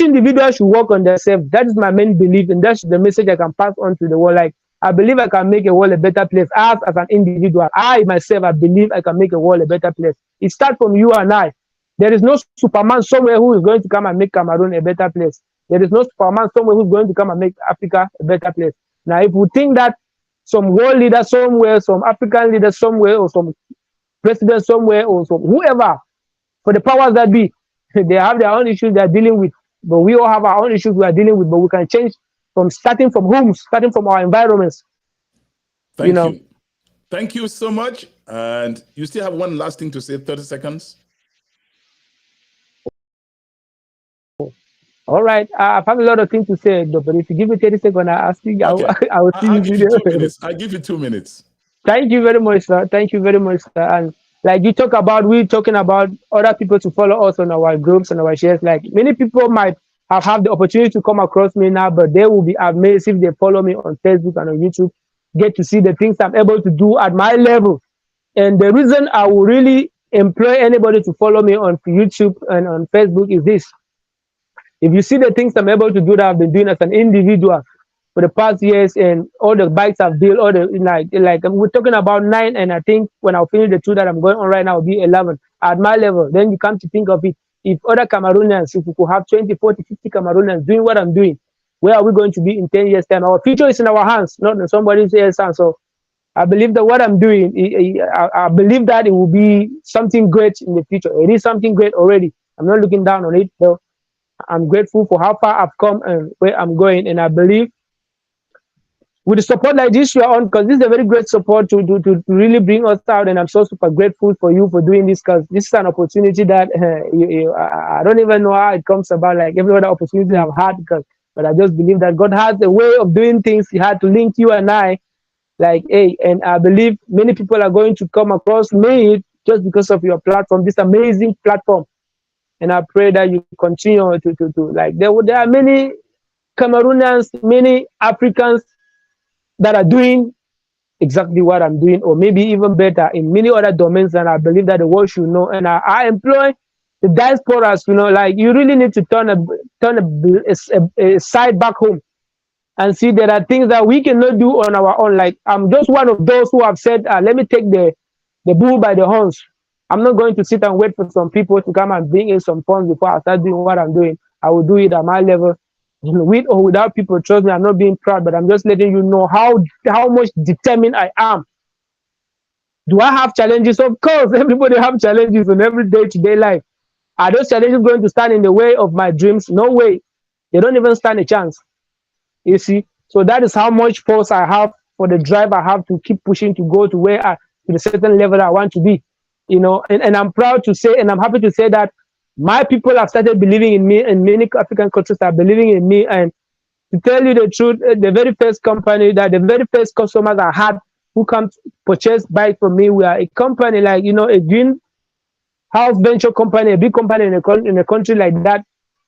individual should work on themselves. That is my main belief, and that's the message I can pass on to the world. Like, I believe I can make a world a better place. As an individual, I myself, I believe I can make a world a better place. It starts from you and I. There is no Superman somewhere who is going to come and make Cameroon a better place. There is no Superman somewhere who's going to come and make Africa a better place. Now, if we think that some world leader somewhere, some African leader somewhere, or some president somewhere, or some whoever, for the powers that be, they have their own issues they're dealing with. But we all have our own issues we are dealing with. But we can change from starting from homes, starting from our environments. Thank you. Thank you so much. And you still have one last thing to say, 30 seconds. All right. I have a lot of things to say, though, but if you give me 30 seconds, I ask you, okay. I will see I'll you. Give you 2 minutes. I'll give you 2 minutes. Thank you very much, sir. Thank you very much, sir. And like we're talking about other people to follow us on our groups and our shares. Like many people might have the opportunity to come across me now, but they will be amazed if they follow me on Facebook and on YouTube, get to see the things I'm able to do at my level. And the reason I will really employ anybody to follow me on YouTube and on Facebook is this. If you see the things I'm able to do that I've been doing as an individual for the past years, and all the bikes I've built, all the like we're talking about 9, and I think when I'll finish the 2 that I'm going on right now, will be 11 at my level. Then you come to think of it, if other Cameroonians, if we could have 20, 40, 50 Cameroonians doing what I'm doing, where are we going to be in 10 years' time? Our future is in our hands, not in somebody else's hands. So I believe that what I'm doing, I believe that it will be something great in the future. It is something great already. I'm not looking down on it, though. I'm grateful for how far I've come and where I'm going. And I believe with the support like this you are on, because this is a very great support to really bring us out. And I'm so super grateful for you for doing this, because this is an opportunity that I don't even know how it comes about, like every other opportunity I've had, but I just believe that God has a way of doing things. He had to link you and I, like, hey, and I believe many people are going to come across me just because of your platform, this amazing platform. And I pray that you continue to like, there are many Cameroonians, many Africans that are doing exactly what I'm doing, or maybe even better in many other domains, and I believe that the world should know. And I employ the diasporas, like you really need to turn a side back home and see there are things that we cannot do on our own. Like I'm just one of those who have said, let me take the bull by the horns. I'm not going to sit and wait for some people to come and bring in some funds before I start doing what I'm doing. I will do it at my level. with or without people. Trust me, I'm not being proud, but I'm just letting you know how much determined I am. Do I have challenges? Of course, everybody have challenges in every day-to-day life. Are those challenges going to stand in the way of my dreams? No way. They don't even stand a chance. You see, so that is how much force I have for the drive I have to keep pushing to go to to the certain level I want to be. You know, and I'm proud to say, and I'm happy to say that my people have started believing in me, and many African countries are believing in me. And to tell you the truth, the very first company, that the very first customers I had who come to purchase bike from me, we are a company like, you know, a green house venture company, a big company in a country like that,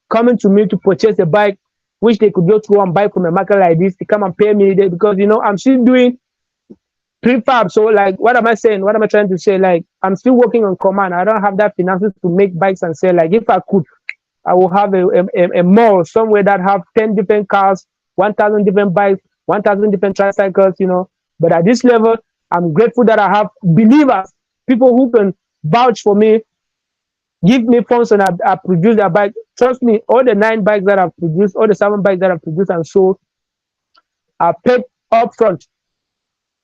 coming to me to purchase a bike, which they could just go and buy from a market like this. They come and pay me because, you know, I'm still doing prefab. So, like, what am I saying? What am I trying to say? Like, I'm still working on command. I don't have that finances to make bikes and sell. Like, if I could, I will have a mall somewhere that have 10 different cars, 1,000 different bikes, 1,000 different tricycles, you know. But at this level, I'm grateful that I have believers, people who can vouch for me, give me funds, and I produce their bike. Trust me, all the 9 bikes that I've produced, all the 7 bikes that I've produced and sold are paid up front.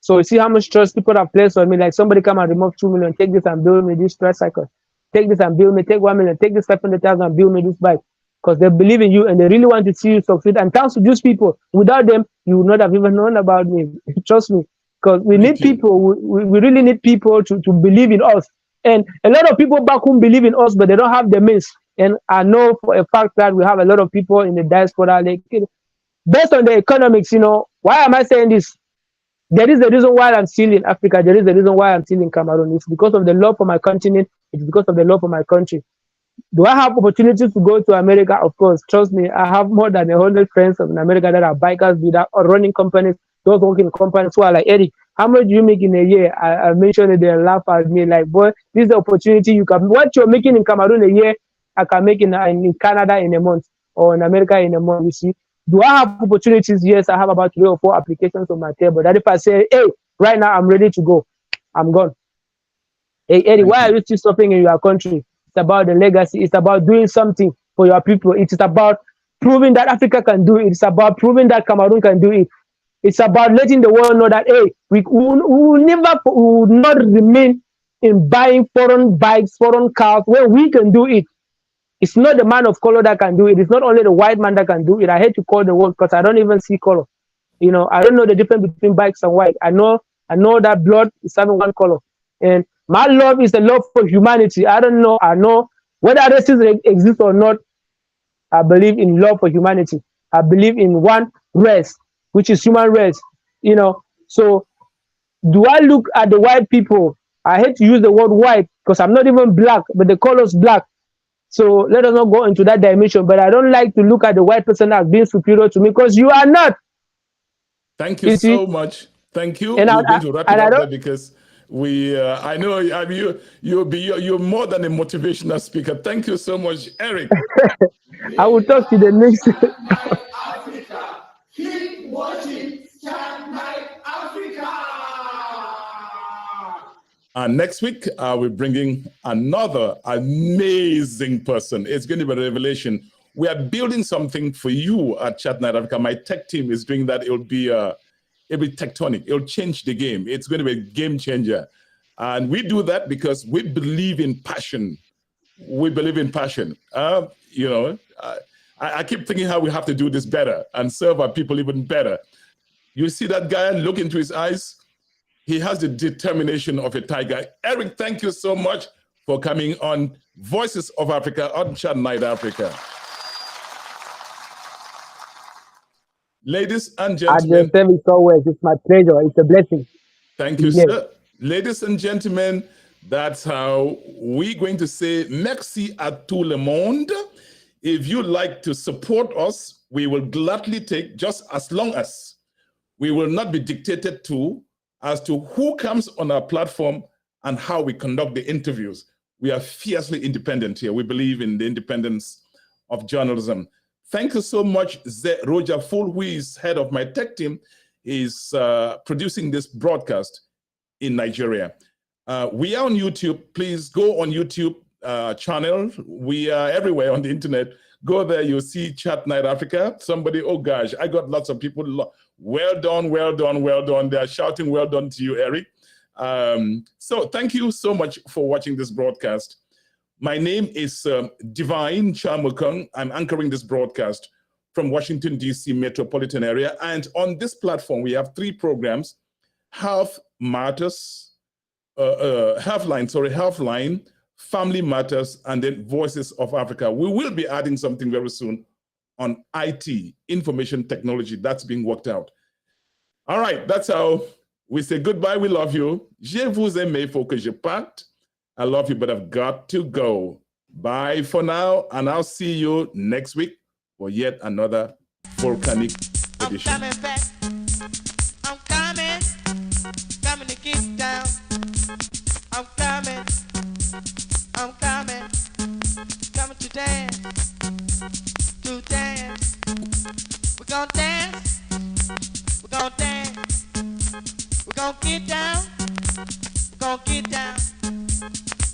So you see how much trust people have placed on me. Like, somebody come and remove 2 million, take this and build me this tricycle. Take this and build me, take 1 million, take this 500,000 and build me this bike. Because they believe in you and they really want to see you succeed. And thanks to these people, without them, you would not have even known about me. Trust me. Because we need people, we really need people to believe in us. And a lot of people back home believe in us, but they don't have the means. And I know for a fact that we have a lot of people in the diaspora, like, based on the economics, you know. Why am I saying this? There is a reason why I'm still in Africa. There is a reason why I'm still in Cameroon. It's because of the love for my continent. It's because of the love for my country. Do I have opportunities to go to America? Of course. Trust me, I have more than 100 friends in America that are bikers, that are running companies, those working in companies who are like, Eddie, how much do you make in a year? I mentioned it, they laugh at me like, boy, this is the opportunity you can, what you're making in Cameroon a year, I can make in Canada in a month, or in America in a month, you see. Do I have opportunities? Yes, I have about 3 or 4 applications on my table. That if I say, hey, right now I'm ready to go, I'm gone. Hey, Eddie, why are you still stopping in your country? It's about the legacy. It's about doing something for your people. It is about proving that Africa can do it. It's about proving that Cameroon can do it. It's about letting the world know that, hey, we will not remain in buying foreign bikes, foreign cars, when we can do it. It's not the man of color that can do it. It's not only the white man that can do it. I hate to call the world because I don't even see color. You know, I don't know the difference between blacks and white. I know that blood is having one color. And my love is the love for humanity. I know whether racism exists or not. I believe in love for humanity. I believe in one race, which is human race. You know, so do I look at the white people? I hate to use the word white because I'm not even black, but the color's black. So let us not go into that dimension. But I don't like to look at the white person as being superior to me, because you are not. Thank you so much. Thank you. And We're going to wrap it up there because I know you're more than a motivational speaker. Thank you so much, Eric. I will talk to the next. Africa. Keep watching Chatnite Africa. And next week, we're bringing another amazing person. It's going to be a revelation. We are building something for you at Chatnite Africa. My tech team is doing that. It'll be tectonic. It'll change the game. It's going to be a game changer. And we do that because we believe in passion. We believe in passion. I keep thinking how we have to do this better and serve our people even better. You see that guy, look into his eyes. He has the determination of a tiger. Eric, thank you so much for coming on Voices of Africa on Chatnite Africa. Ladies and gentlemen. It's my pleasure. It's a blessing. Thank you, sir. Ladies and gentlemen, that's how we're going to say merci à tout le monde. If you'd like to support us, we will gladly take, just as long as we will not be dictated to as to who comes on our platform and how we conduct the interviews. We are fiercely independent here. We believe in the independence of journalism. Thank you so much, Roger Full, who is head of my tech team, is producing this broadcast in Nigeria. We are on YouTube. Please go on YouTube channel. We are everywhere on the internet. Go there, you'll see Chatnite Africa. Somebody, oh gosh, I got lots of people. Well done, well done, well done. They're shouting well done to you, Eric. So thank you so much for watching this broadcast. My name is Divine Chamukong. I'm anchoring this broadcast from Washington, D.C. metropolitan area. And on this platform, we have 3 programs: Health Matters, Healthline, Family Matters, and then Voices of Africa. We will be adding something very soon on IT, information technology. That's being worked out. All right, that's how we say goodbye. We love you. Je vous aime, faut que je parte. I love you, but I've got to go. Bye for now, and I'll see you next week for yet another volcanic edition. I'm coming back. I'm coming to get down. I'm coming to dance, We're gonna dance, we're gonna get down,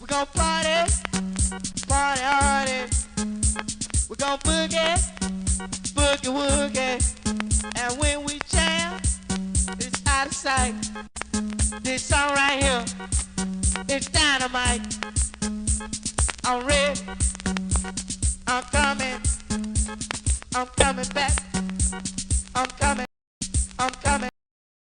we're gonna party hardy, we're gonna boogie woogie, and when we jam, it's out of sight. This song right here, it's dynamite. I'm ready.